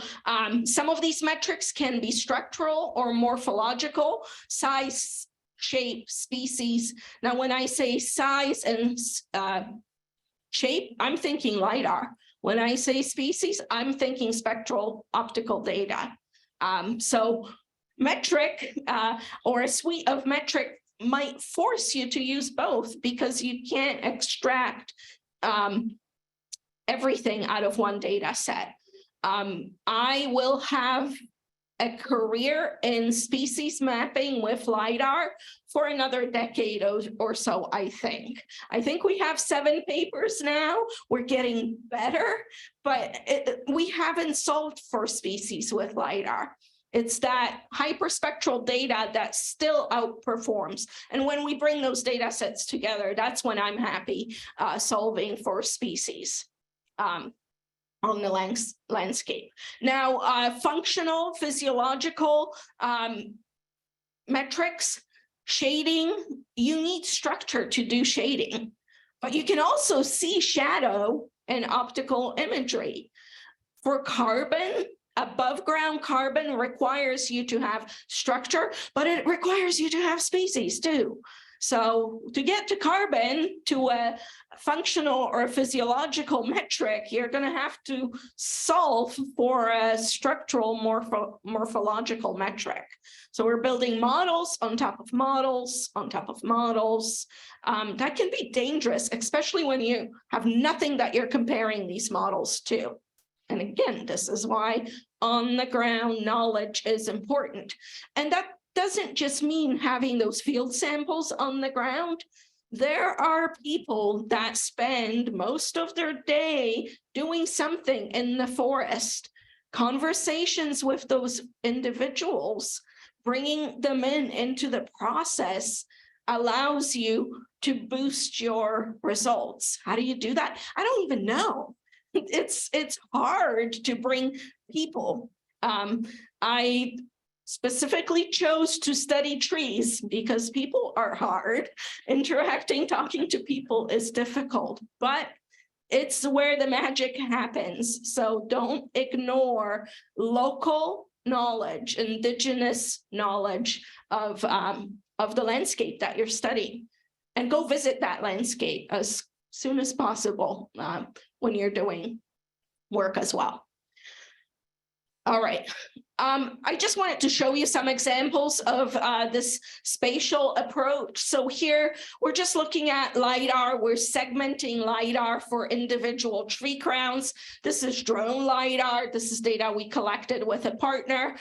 some of these metrics can be structural or morphological, size, shape, species. Now, when I say size and shape, I'm thinking LiDAR. When I say species, I'm thinking spectral optical data. So metric or a suite of metric might force you to use both because you can't extract everything out of one data set. I will have a career in species mapping with LiDAR for another decade or so, I think. I think we have 7 papers now. We're getting better, but we haven't solved for species with LiDAR. It's that hyperspectral data that still outperforms. And when we bring those data sets together, that's when I'm happy solving for species on the landscape. Now, functional, physiological metrics, shading, you need structure to do shading, but you can also see shadow and optical imagery. For carbon, above ground carbon requires you to have structure, but it requires you to have species too. So to get to carbon, to a functional or a physiological metric, you're going to have to solve for a structural morphological metric. So we're building models on top of models on top of models. That can be dangerous, especially when you have nothing that you're comparing these models to. And again, this is why on the ground knowledge is important. And that doesn't just mean having those field samples on the ground. There are people that spend most of their day doing something in the forest. Conversations with those individuals, bringing them into the process allows you to boost your results. How do you do that? I don't even know. It's hard to bring people. I specifically chose to study trees because people are hard. Interacting, talking to people is difficult, but it's where the magic happens. So don't ignore local knowledge, indigenous knowledge of the landscape that you're studying, and go visit that landscape as soon as possible when you're doing work as well. All right. I just wanted to show you some examples of this spatial approach. So here we're just looking at LiDAR. We're segmenting LiDAR for individual tree crowns. This is drone LiDAR. This is data we collected with a partner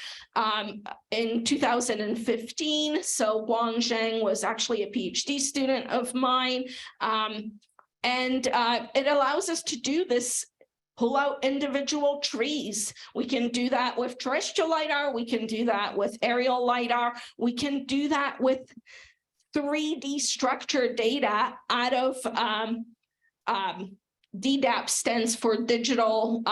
in 2015. So Guang Zheng was actually a PhD student of mine. And it allows us to do this, pull out individual trees. We can do that with terrestrial LiDAR. We can do that with aerial LiDAR. We can do that with 3D structured data out of DDAP, stands for digital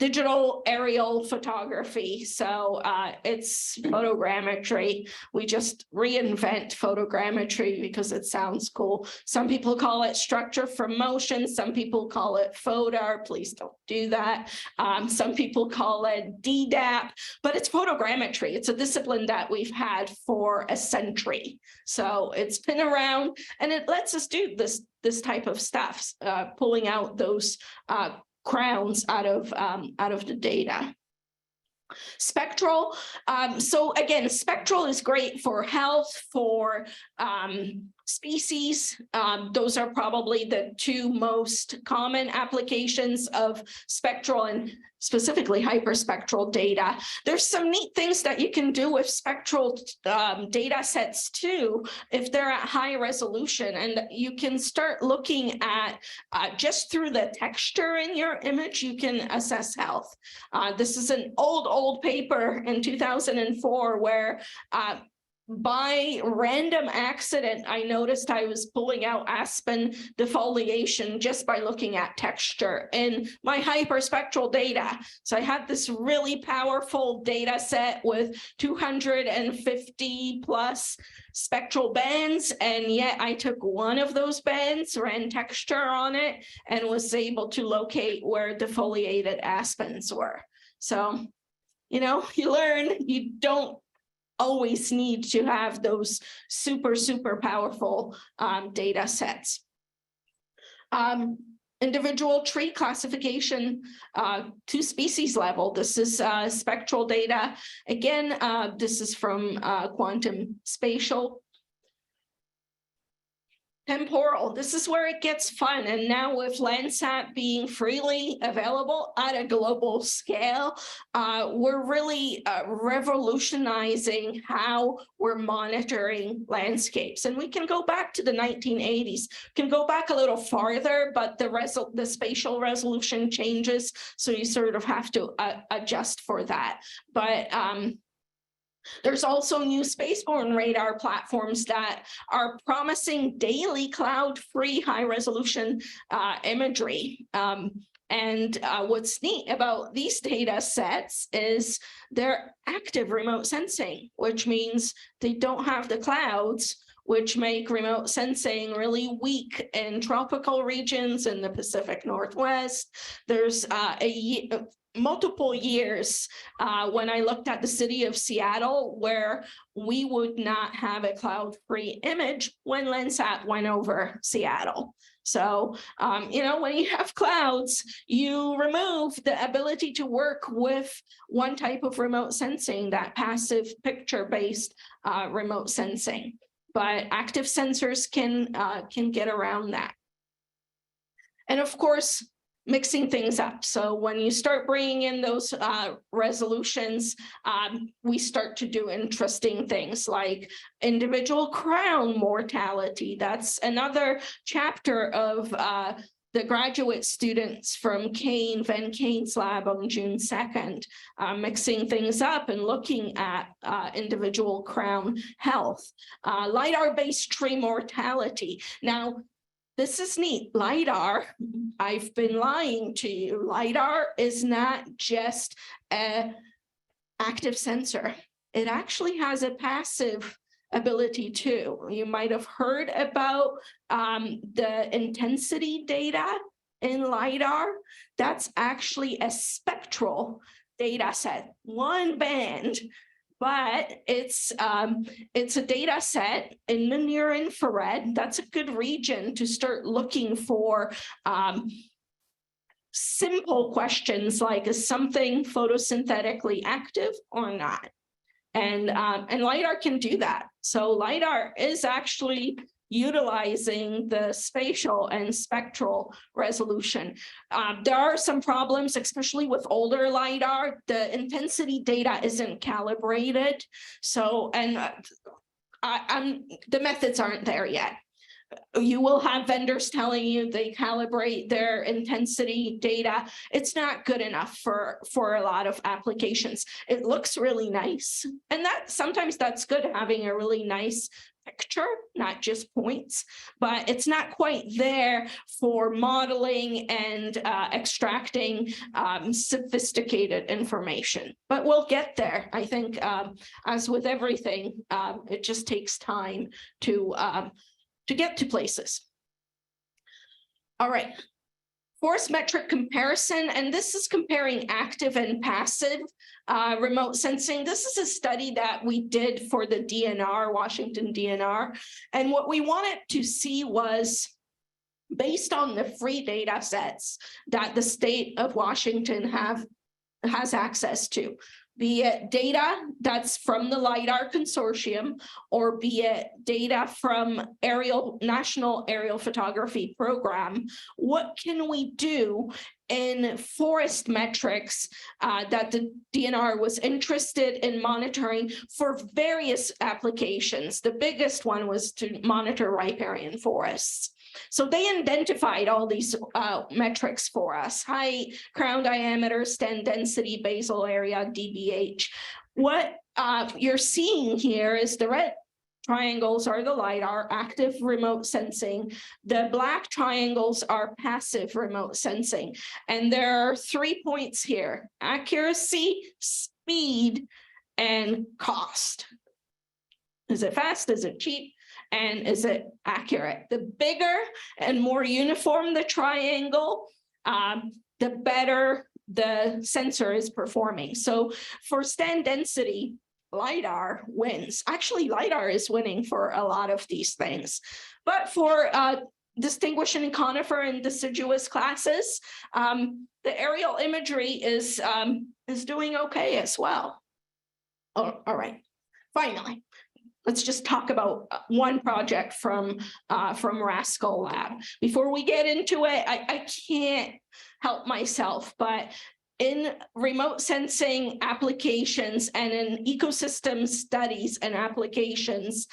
digital aerial photography. So it's photogrammetry. We just reinvent photogrammetry because it sounds cool. Some people call it structure from motion. Some people call it FODAR. Please don't do that. Some people call it DDAP, but it's photogrammetry. It's a discipline that we've had for a century. So it's been around, and it lets us do this type of stuff, pulling out those crowns out of the data. Spectral. So again, spectral is great for health, for species. Those are probably the two most common applications of spectral and specifically hyperspectral data. There's some neat things that you can do with spectral data sets too, if they're at high resolution, and you can start looking at just through the texture in your image, you can assess health. This is an old paper in 2004 where by random accident, I noticed I was pulling out aspen defoliation just by looking at texture in my hyperspectral data. So I had this really powerful data set with 250 plus spectral bands, and yet I took one of those bands, ran texture on it, and was able to locate where defoliated aspens were. So, you know, you learn, you don't always need to have those super powerful data sets. Individual tree classification to species level. This is spectral data. Again, this is from quantum spatial. Temporal, this is where it gets fun. And now with Landsat being freely available at a global scale, we're really revolutionizing how we're monitoring landscapes. And we can go back to the 1980s, can go back a little farther, but the spatial resolution changes. So you sort of have to adjust for that. But there's also new spaceborne radar platforms that are promising daily cloud-free high-resolution imagery. And what's neat about these data sets is they're active remote sensing, which means they don't have the clouds, which make remote sensing really weak in tropical regions in the Pacific Northwest. There's multiple years when I looked at the city of Seattle where we would not have a cloud-free image when Landsat went over Seattle. So, you know, when you have clouds, you remove the ability to work with one type of remote sensing, that passive picture-based remote sensing. But active sensors can get around that. And of course, mixing things up. So when you start bringing in those resolutions, we start to do interesting things like individual crown mortality. That's another chapter of the graduate students from Van Kane's lab on June 2nd, mixing things up and looking at individual crown health. LiDAR-based tree mortality. Now, this is neat. LiDAR, I've been lying to you. LiDAR is not just an active sensor. It actually has a passive ability too. You might have heard about the intensity data in LiDAR. That's actually a spectral data set, one band. But it's a data set in the near infrared. That's a good region to start looking for simple questions like, is something photosynthetically active or not? And LiDAR can do that. So LiDAR is actually utilizing the spatial and spectral resolution. There are some problems, especially with older LiDAR. The intensity data isn't calibrated. So, and the methods aren't there yet. You will have vendors telling you they calibrate their intensity data. It's not good enough for a lot of applications. It looks really nice. And that sometimes that's good, having a really nice picture, not just points, but it's not quite there for modeling and extracting sophisticated information. But we'll get there. I think, as with everything, it just takes time to get to places. All right. Forest metric comparison, and this is comparing active and passive remote sensing. This is a study that we did for the DNR, Washington DNR. And what we wanted to see was, based on the free data sets that the state of Washington has access to, be it data that's from the LIDAR consortium, or be it data from National Aerial Photography Program, what can we do in forest metrics that the DNR was interested in monitoring for various applications? The biggest one was to monitor riparian forests. So they identified all these metrics for us: height, crown diameter, stand density, basal area, DBH. What you're seeing here is the red triangles are the LIDAR, active remote sensing. The black triangles are passive remote sensing. And there are 3 points here: accuracy, speed, and cost. Is it fast? Is it cheap? And is it accurate? The bigger and more uniform the triangle, the better the sensor is performing. So for stand density, LIDAR wins. Actually, LIDAR is winning for a lot of these things. But for distinguishing conifer and deciduous classes, the aerial imagery is doing okay as well. All right, finally. Let's just talk about one project from Rascal Lab. Before we get into it, I can't help myself, but in remote sensing applications and in ecosystem studies and applications,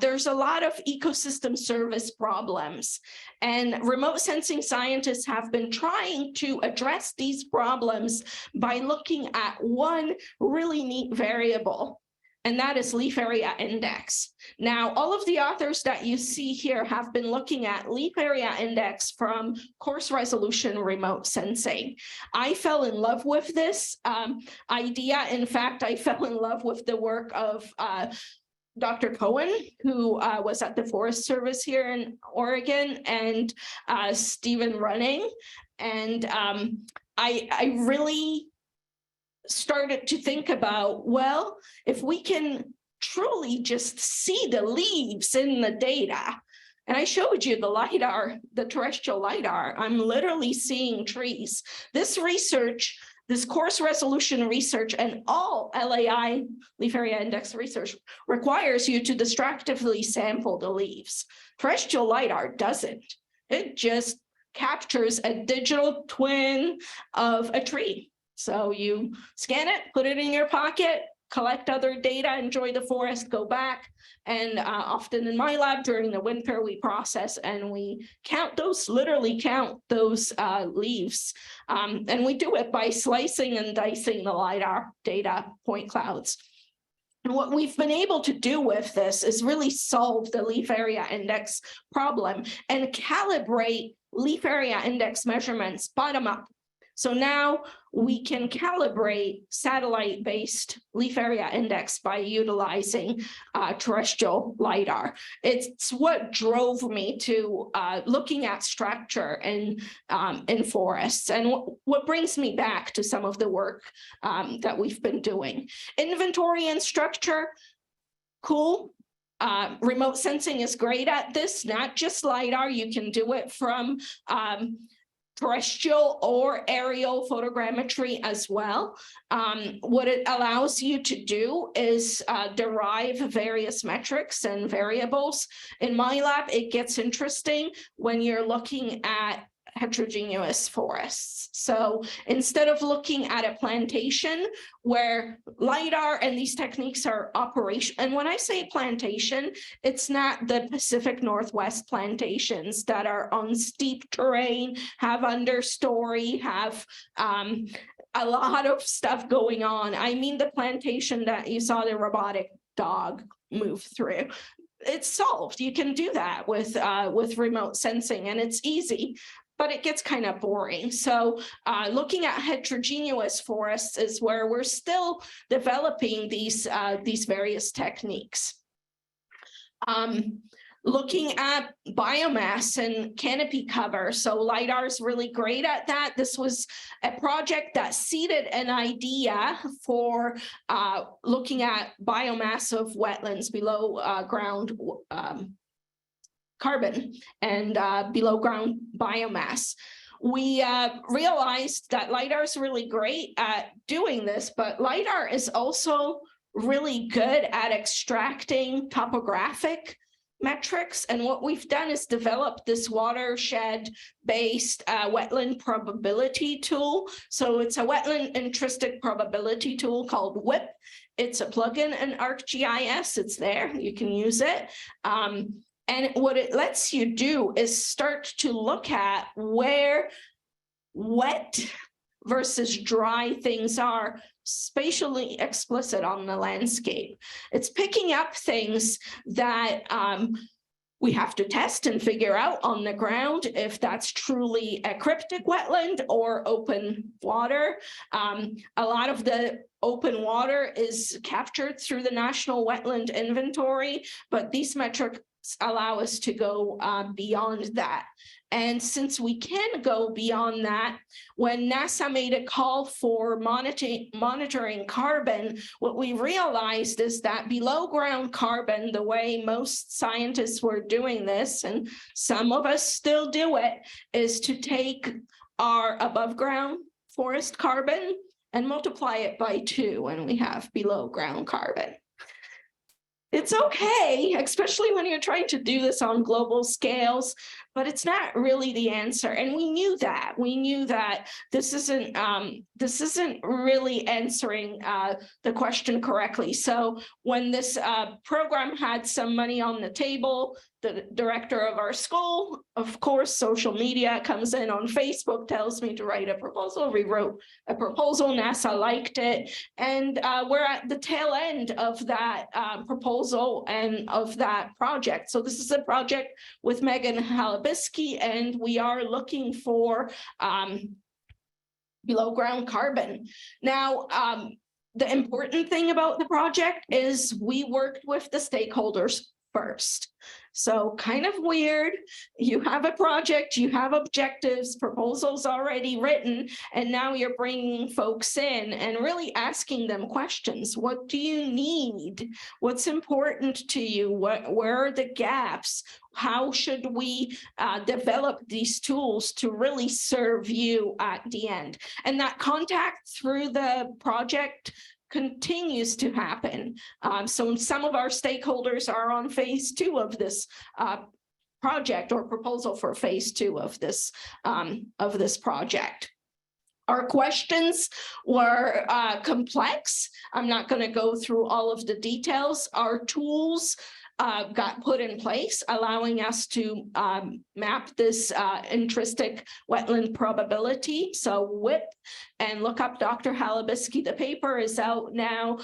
there's a lot of ecosystem service problems. And remote sensing scientists have been trying to address these problems by looking at one really neat variable, and that is leaf area index. Now, all of the authors that you see here have been looking at leaf area index from coarse resolution remote sensing. I fell in love with this idea. In fact, I fell in love with the work of Dr. Cohen, who was at the Forest Service here in Oregon, and Stephen Running. And I really started to think about, well, if we can truly just see the leaves in the data, and I showed you the LIDAR, the terrestrial LIDAR, I'm literally seeing trees. This research, this coarse resolution research, and all LAI, leaf area index research, requires you to distractively sample the leaves. Terrestrial LIDAR doesn't. It just captures a digital twin of a tree. So you scan it, put it in your pocket, collect other data, enjoy the forest, go back. And often in my lab during the winter, we process and we count those, literally count those leaves. And we do it by slicing and dicing the LIDAR data point clouds. And what we've been able to do with this is really solve the leaf area index problem and calibrate leaf area index measurements bottom up. So now we can calibrate satellite-based leaf area index by utilizing terrestrial LIDAR. It's what drove me to looking at structure in forests, and what brings me back to some of the work that we've been doing. Inventory and structure, cool. Remote sensing is great at this, not just LIDAR. You can do it from terrestrial or aerial photogrammetry as well. What it allows you to do is derive various metrics and variables. In my lab, it gets interesting when you're looking at heterogeneous forests. So instead of looking at a plantation where LIDAR and these techniques are operational, and when I say plantation, it's not the Pacific Northwest plantations that are on steep terrain, have understory, have a lot of stuff going on. I mean the plantation that you saw the robotic dog move through. it's solved. You can do that with remote sensing, and it's easy, but it gets kind of boring. So looking at heterogeneous forests is where we're still developing these various techniques. Looking at biomass and canopy cover. So LiDAR is really great at that. This was a project that seeded an idea for looking at biomass of wetlands below ground carbon and below ground biomass. We realized that LiDAR is really great at doing this, but LiDAR is also really good at extracting topographic metrics. And what we've done is develop this watershed-based wetland probability tool. So it's a wetland intrinsic probability tool called WIP. It's a plugin in ArcGIS. It's there. You can use it. And what it lets you do is start to look at where wet versus dry things are spatially explicit on the landscape. It's picking up things that we have to test and figure out on the ground if that's truly a cryptic wetland or open water. A lot of the open water is captured through the National Wetland Inventory, but these metrics allow us to go beyond that. And since we can go beyond that, when NASA made a call for monitoring carbon, what we realized is that below ground carbon, the way most scientists were doing this, and some of us still do it, is to take our above ground forest carbon and multiply it by 2, and we have below ground carbon. It's okay, especially when you're trying to do this on global scales, but it's not really the answer. And we knew that. We knew that this isn't really answering the question correctly. So when this program had some money on the table, the director of our school, of course, social media comes in on Facebook, tells me to write a proposal. We wrote a proposal, NASA liked it, and we're at the tail end of that proposal and of that project. So this is a project with Megan Halibisky, and we are looking for below ground carbon. Now, the important thing about the project is we worked with the stakeholders first. So kind of weird, you have a project, you have objectives, proposals already written, and now you're bringing folks in and really asking them questions. What do you need? What's important to you? Where are the gaps? How should we develop these tools to really serve you at the end? And that contact through the project continues to happen. So some of our stakeholders are on phase 2 of this project, or proposal for phase 2 of this project. Our questions were complex. I'm not going to go through all of the details. Our tools got put in place, allowing us to map this intrinsic wetland probability. So WIP, and look up Dr. Halibisky. The paper is out now.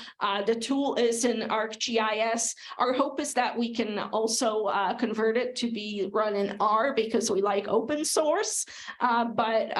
The tool is in ArcGIS. Our hope is that we can also convert it to be run in R, because we like open source. But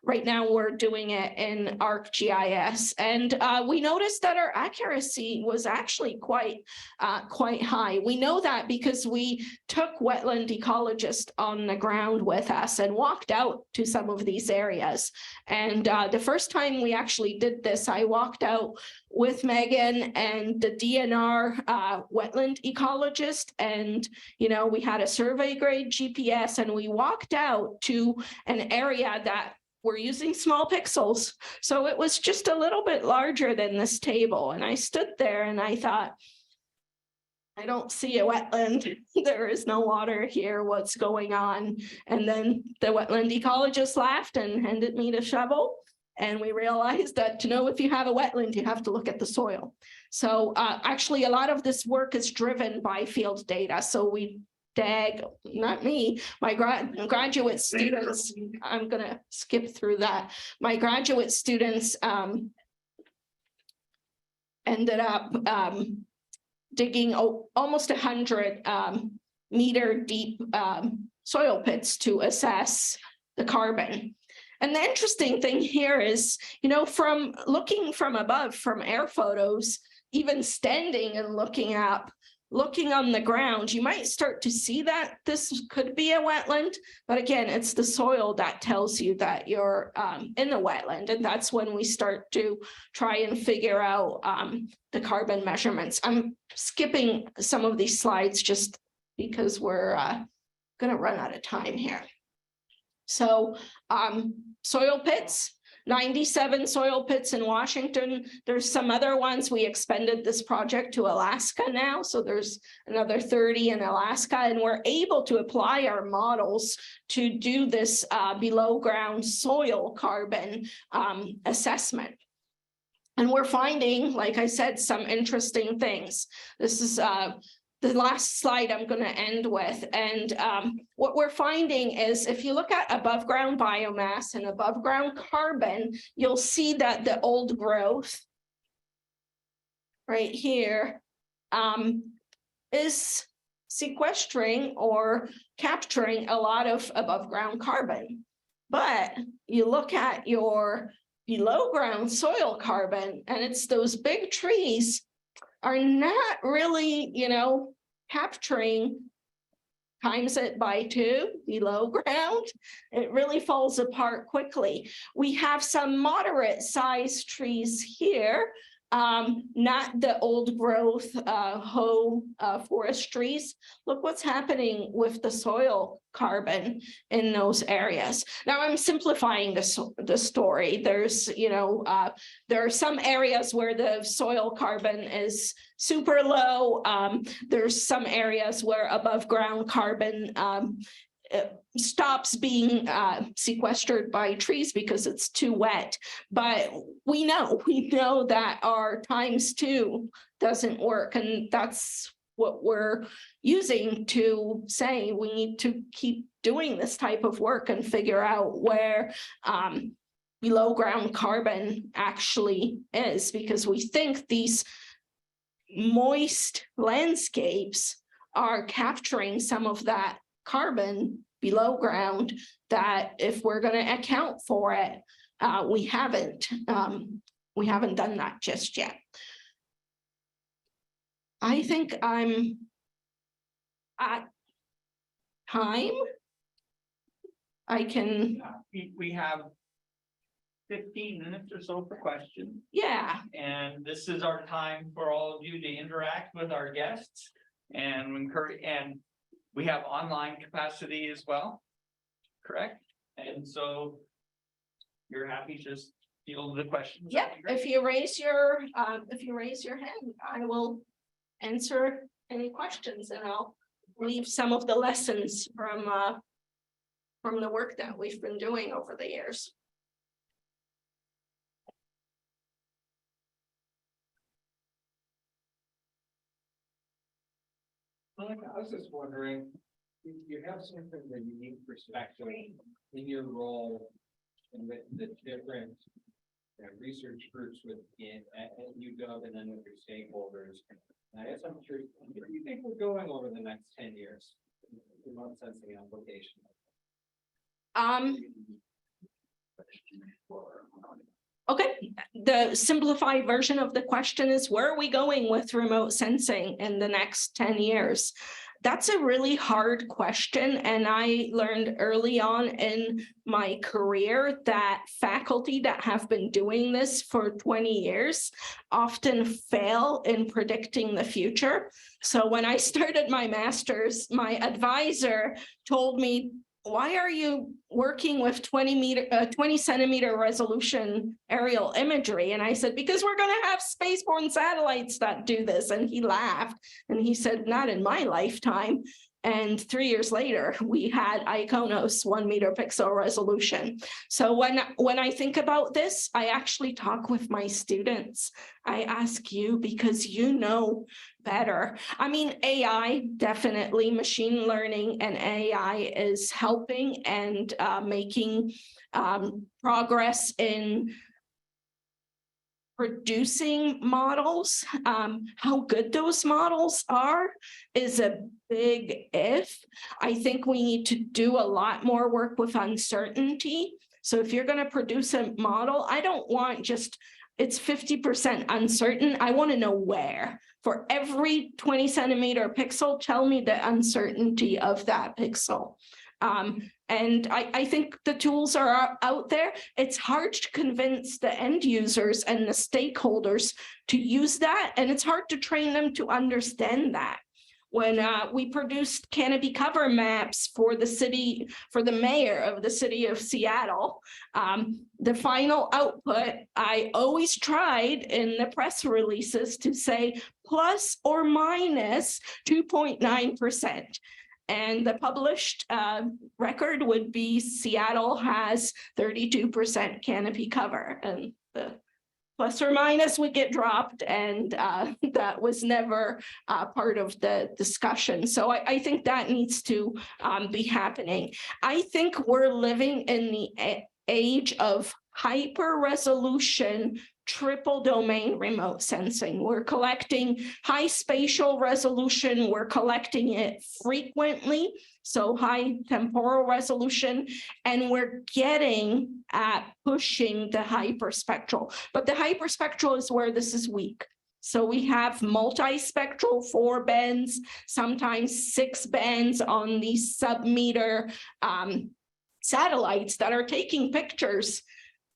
right now we're doing it in ArcGIS. And we noticed that our accuracy was actually quite high. We know that because we took wetland ecologists on the ground with us and walked out to some of these areas. And the first time we actually did this, I walked out with Megan and the DNR wetland ecologist, and we had a survey grade GPS, and we walked out to an area that we're using small pixels. So it was just a little bit larger than this table. And I stood there and I thought, I don't see a wetland. There is no water here. What's going on? And then the wetland ecologist laughed and handed me the shovel. And we realized that to know if you have a wetland, you have to look at the soil. So actually, a lot of this work is driven by field data. So we not me, my graduate students, I'm going to skip through that. My graduate students ended up digging almost 100 meter deep soil pits to assess the carbon. And the interesting thing here is, you know, from looking from above, from air photos, even standing and looking on the ground, you might start to see that this could be a wetland. But again, it's the soil that tells you that you're in the wetland. And that's when we start to try and figure out the carbon measurements. I'm skipping some of these slides just because we're going to run out of time here. So soil pits, 97 soil pits in Washington. There's some other ones. We expanded this project to Alaska now. So there's another 30 in Alaska, and we're able to apply our models to do this below ground soil carbon assessment. And we're finding, like I said, some interesting things. This is the last slide I'm going to end with. And what we're finding is if you look at above ground biomass and above ground carbon, you'll see that the old growth right here is sequestering or capturing a lot of above ground carbon. But you look at your below ground soil carbon, and it's those big trees are not really, you know, capturing, times it by 2 below ground, it really falls apart quickly. We have some moderate sized trees here, not the old growth forest trees. Look what's happening with the soil carbon in those areas. Now I'm simplifying the story. There's, you know, there are some areas where the soil carbon is super low. There's some areas where above ground carbon stops being sequestered by trees because it's too wet. But we know that our ×2 doesn't work, and that's what we're using to say we need to keep doing this type of work and figure out where below ground carbon actually is, because we think these moist landscapes are capturing some of that carbon below ground that if we're going to account for it, we haven't done that just yet. I think I'm at time. I can. We have 15 minutes or so for questions. Yeah. And this is our time for all of you to interact with our guests and encourage, and we have online capacity as well, correct? And so you're happy to just field the questions? Yeah, if you raise your hand, I will answer any questions, and I'll leave some of the lessons from the work that we've been doing over the years. I was just wondering, you have something of a unique perspective in your role and with the different research groups within at UW and then with your stakeholders. And I guess I'm curious, where do you think we're going over the next 10 years? Remote sensing application. Okay, the simplified version of the question is, where are we going with remote sensing in the next 10 years? That's a really hard question, and I learned early on in my career that faculty that have been doing this for 20 years often fail in predicting the future. So when I started my master's, my advisor told me, why are you working with 20 centimeter resolution aerial imagery? And I said, because we're going to have spaceborne satellites that do this. And he laughed and he said, not in my lifetime. And 3 years later, we had Iconos 1 meter pixel resolution. So when I think about this, I actually talk with my students. I ask you because you know better. I mean, AI, definitely machine learning and AI is helping and making progress in producing models. How good those models are is a big if. I think we need to do a lot more work with uncertainty. So if you're going to produce a model, I don't want just it's 50% uncertain. I want to know where. For every 20 centimeter pixel, tell me the uncertainty of that pixel. And I think the tools are out there. It's hard to convince the end users and the stakeholders to use that. And it's hard to train them to understand that. When we produced canopy cover maps for the city, for the mayor of the city of Seattle, the final output, I always tried in the press releases to say plus or minus 2.9%. And the published record would be Seattle has 32% canopy cover, and the plus or minus would get dropped, and that was never part of the discussion. So I think that needs to be happening. I think we're living in the age of hyper resolution triple domain remote sensing. We're collecting high spatial resolution. We're collecting it frequently, so high temporal resolution, and we're getting at pushing the hyperspectral. But the hyperspectral is where this is weak. So we have multispectral 4 bands, sometimes 6 bands on these sub-meter satellites that are taking pictures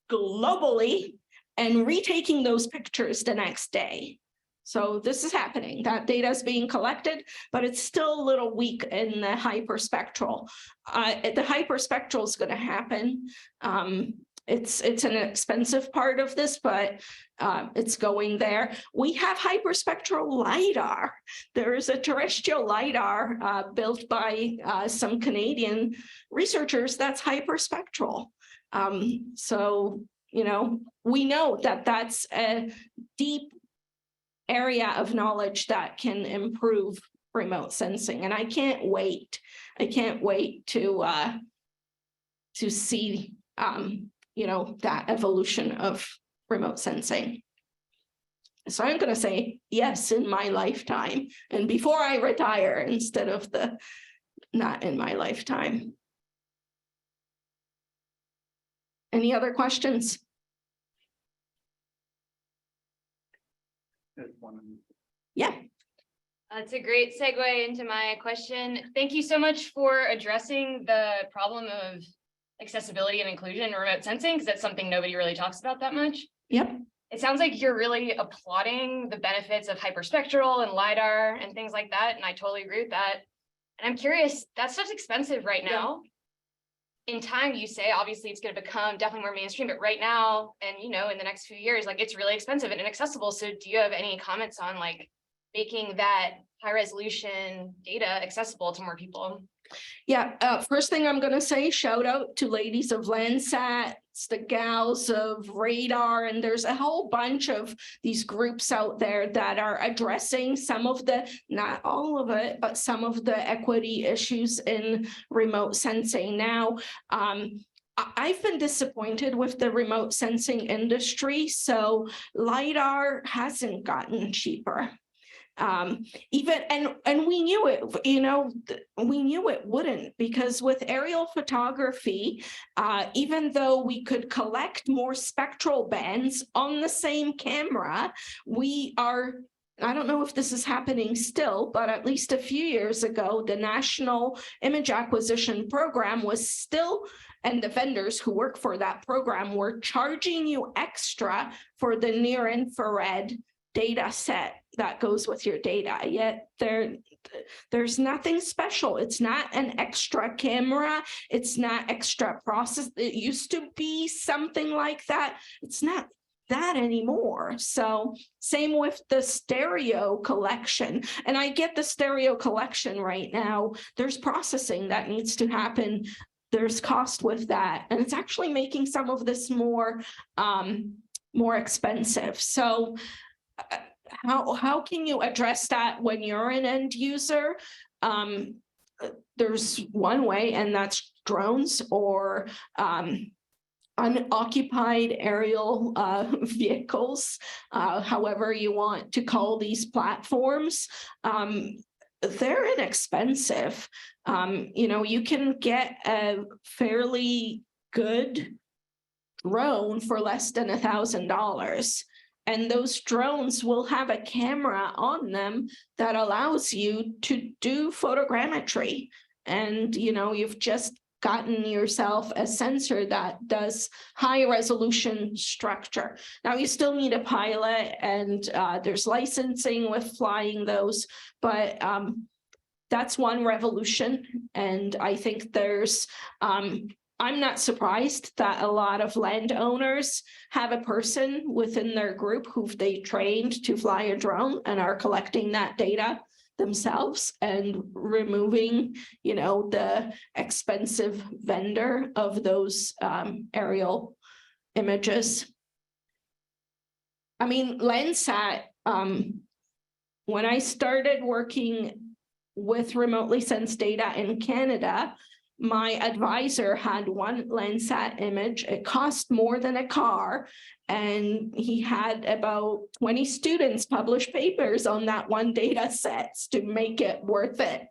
globally and retaking those pictures the next day. So this is happening. That data is being collected, but it's still a little weak in the hyperspectral. The hyperspectral is going to happen. It's an expensive part of this, but it's going there. We have hyperspectral LiDAR. There is a terrestrial LiDAR built by some Canadian researchers that's hyperspectral. So, you know, we know that that's a deep area of knowledge that can improve remote sensing, and I can't wait. I can't wait to see you know, that evolution of remote sensing. So I'm going to say yes in my lifetime, and before I retire, instead of the not in my lifetime. Any other questions? Yeah. That's a great segue into my question. Thank you so much for addressing the problem of accessibility and inclusion in remote sensing, because that's something nobody really talks about that much. Yep. It sounds like you're really applauding the benefits of hyperspectral and LiDAR and things like that, and I totally agree with that. And I'm curious, that stuff's expensive right now. In time, you say, obviously it's going to become definitely more mainstream, but right now, and you know, in the next few years, like it's really expensive and inaccessible. So do you have any comments on like making that high resolution data accessible to more people? Yeah, first thing I'm going to say, shout out to ladies of Landsat, the gals of Radar, and there's a whole bunch of these groups out there that are addressing some of the, not all of it, but some of the equity issues in remote sensing. Now, I've been disappointed with the remote sensing industry, so LiDAR hasn't gotten cheaper. Even and we knew it, you know, we knew it wouldn't, because with aerial photography, even though we could collect more spectral bands on the same camera, we are, I don't know if this is happening still, but at least a few years ago, the National Image Acquisition Program was still, and the vendors who work for that program were charging you extra for the near infrared data set that goes with your data, yet there's nothing special. It's not an extra camera. It's not extra process. It used to be something like that. It's not that anymore. So same with the stereo collection. And I get the stereo collection right now. There's processing that needs to happen. There's cost with that. And it's actually making some of this more expensive. So how can you address that when you're an end user? There's one way, and that's drones or unoccupied aerial vehicles, however you want to call these platforms, they're inexpensive. You can get a fairly good drone for less than $1,000. And those drones will have a camera on them that allows you to do photogrammetry. And, you've just gotten yourself a sensor that does high resolution structure. Now you still need a pilot, and there's licensing with flying those, but that's one revolution. And I think there's I'm not surprised that a lot of landowners have a person within their group who they trained to fly a drone and are collecting that data themselves and removing, the expensive vendor of those aerial images. I mean, Landsat, when I started working with remotely sensed data in Canada, my advisor had one Landsat image. It cost more than a car, and he had about 20 students publish papers on that one data set to make it worth it.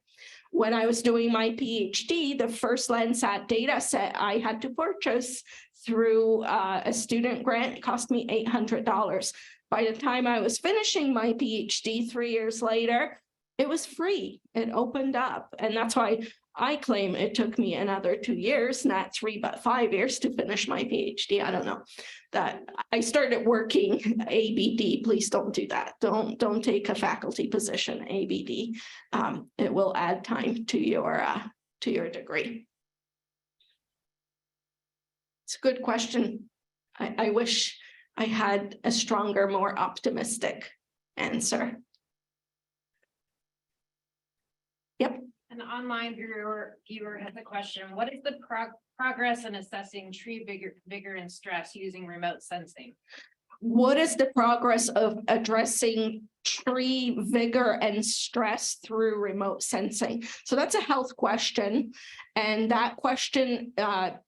When I was doing my PhD, the first Landsat data set I had to purchase through a student grant cost me $800. By the time I was finishing my PhD 3 years later, it was free. It opened up, and that's why I claim it took me another 2 years, not 3, but 5 years to finish my PhD. I don't know that I started working ABD. Please don't do that. Don't take a faculty position, ABD. It will add time to your degree. It's a good question. I wish I had a stronger, more optimistic answer. Yep. An online viewer has a question. What is the progress in assessing tree vigor and stress using remote sensing? What is the progress of addressing tree vigor and stress through remote sensing? So that's a health question. And that question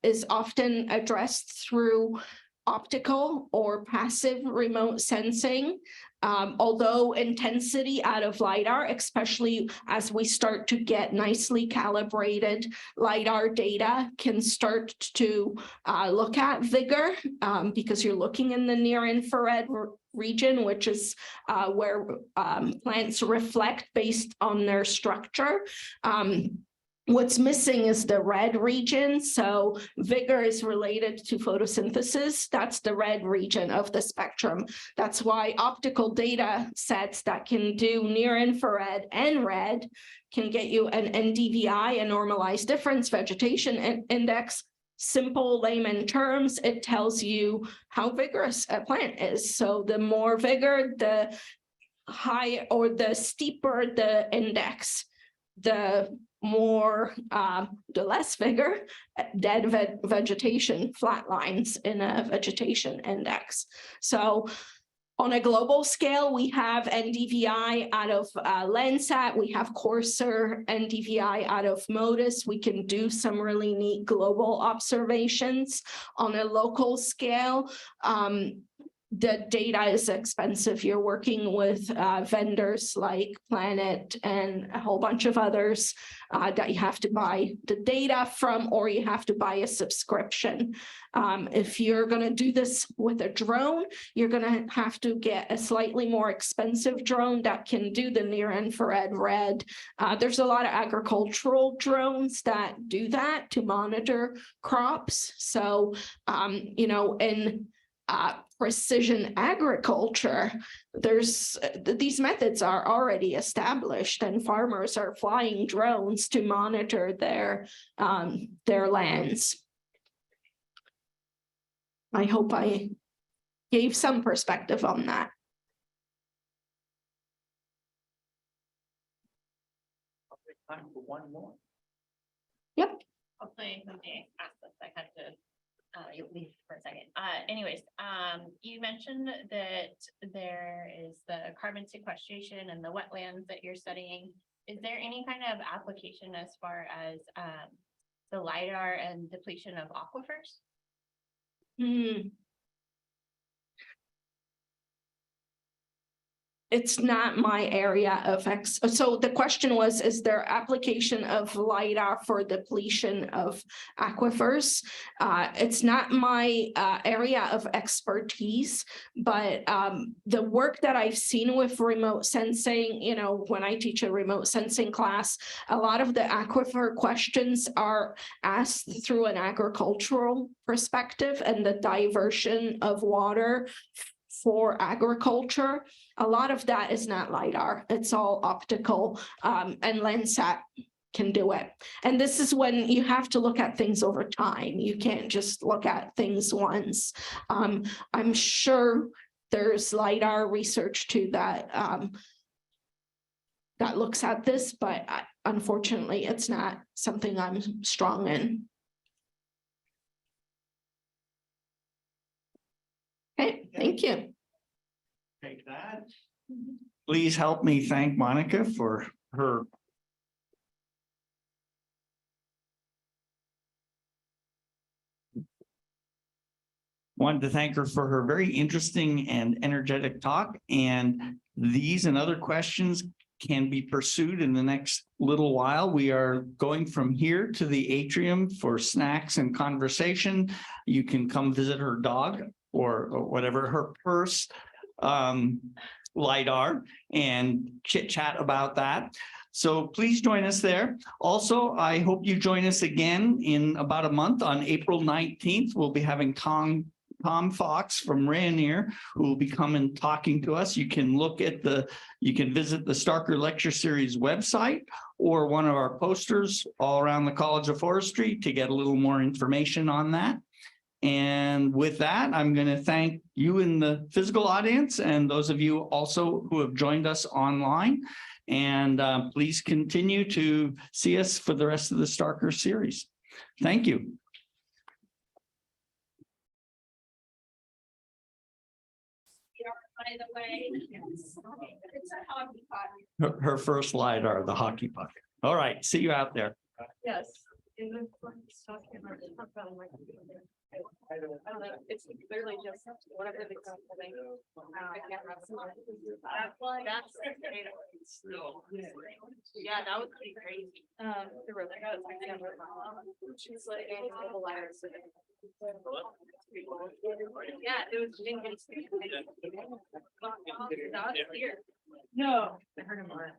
is often addressed through optical or passive remote sensing. Although intensity out of LiDAR, especially as we start to get nicely calibrated LiDAR data, can start to look at vigor because you're looking in the near infrared region, which is where plants reflect based on their structure. What's missing is the red region. So vigor is related to photosynthesis. That's the red region of the spectrum. That's why optical data sets that can do near infrared and red can get you an NDVI, a normalized difference vegetation index. Simple layman terms, it tells you how vigorous a plant is. So the more vigor, the higher or the steeper the index, the less vigor, dead vegetation flatlines in a vegetation index. So on a global scale, we have NDVI out of Landsat, we have coarser NDVI out of MODIS. We can do some really neat global observations. On a local scale, the data is expensive. You're working with vendors like Planet and a whole bunch of others that you have to buy the data from, or you have to buy a subscription. If you're going to do this with a drone, you're going to have to get a slightly more expensive drone that can do the near infrared red. There's a lot of agricultural drones that do that to monitor crops. So, in precision agriculture, these methods are already established, and farmers are flying drones to monitor their lands. I hope I gave some perspective on that. I'll take time for one more. Yep. Hopefully somebody asked this. I had to leave for a second. Anyways, you mentioned that there is the carbon sequestration and the wetlands that you're studying. Is there any kind of application as far as the LiDAR and depletion of aquifers? Hmm. It's not my area of so the question was, is there application of LiDAR for depletion of aquifers? It's not my area of expertise, but the work that I've seen with remote sensing, you know, when I teach a remote sensing class, a lot of the aquifer questions are asked through an agricultural perspective and the diversion of water for agriculture. A lot of that is not LiDAR. It's all optical, and Landsat can do it. And this is when you have to look at things over time. You can't just look at things once. I'm sure there's LiDAR research too that that looks at this, but unfortunately, it's not something I'm strong in. Okay, thank you. Take that. Please help me thank Monika for her wanted to thank her for her very interesting and energetic talk. And these and other questions can be pursued in the next little while. We are going from here to the atrium for snacks and conversation. You can come visit her dog or whatever, her purse, LiDAR, and chit chat about that. So please join us there. Also, I hope you join us again in about a month on April 19th. We'll be having Tom Fox from Rayonier, who will be coming talking to us. You can visit the Starker Lecture Series website or one of our posters all around the College of Forestry to get a little more information on that. And with that, I'm going to thank you in the physical audience and those of you also who have joined us online. And please continue to see us for the rest of the Starker series. Thank you. By the way, it's a hockey puck. Her first LiDAR, the hockey puck. All right, see you out there. Yes. In the I don't know, it's literally just whatever the thing. I can't have some. That's yeah, that would be crazy. The road I got is she's like a liar. Yeah, it was that was here. No, I heard him on.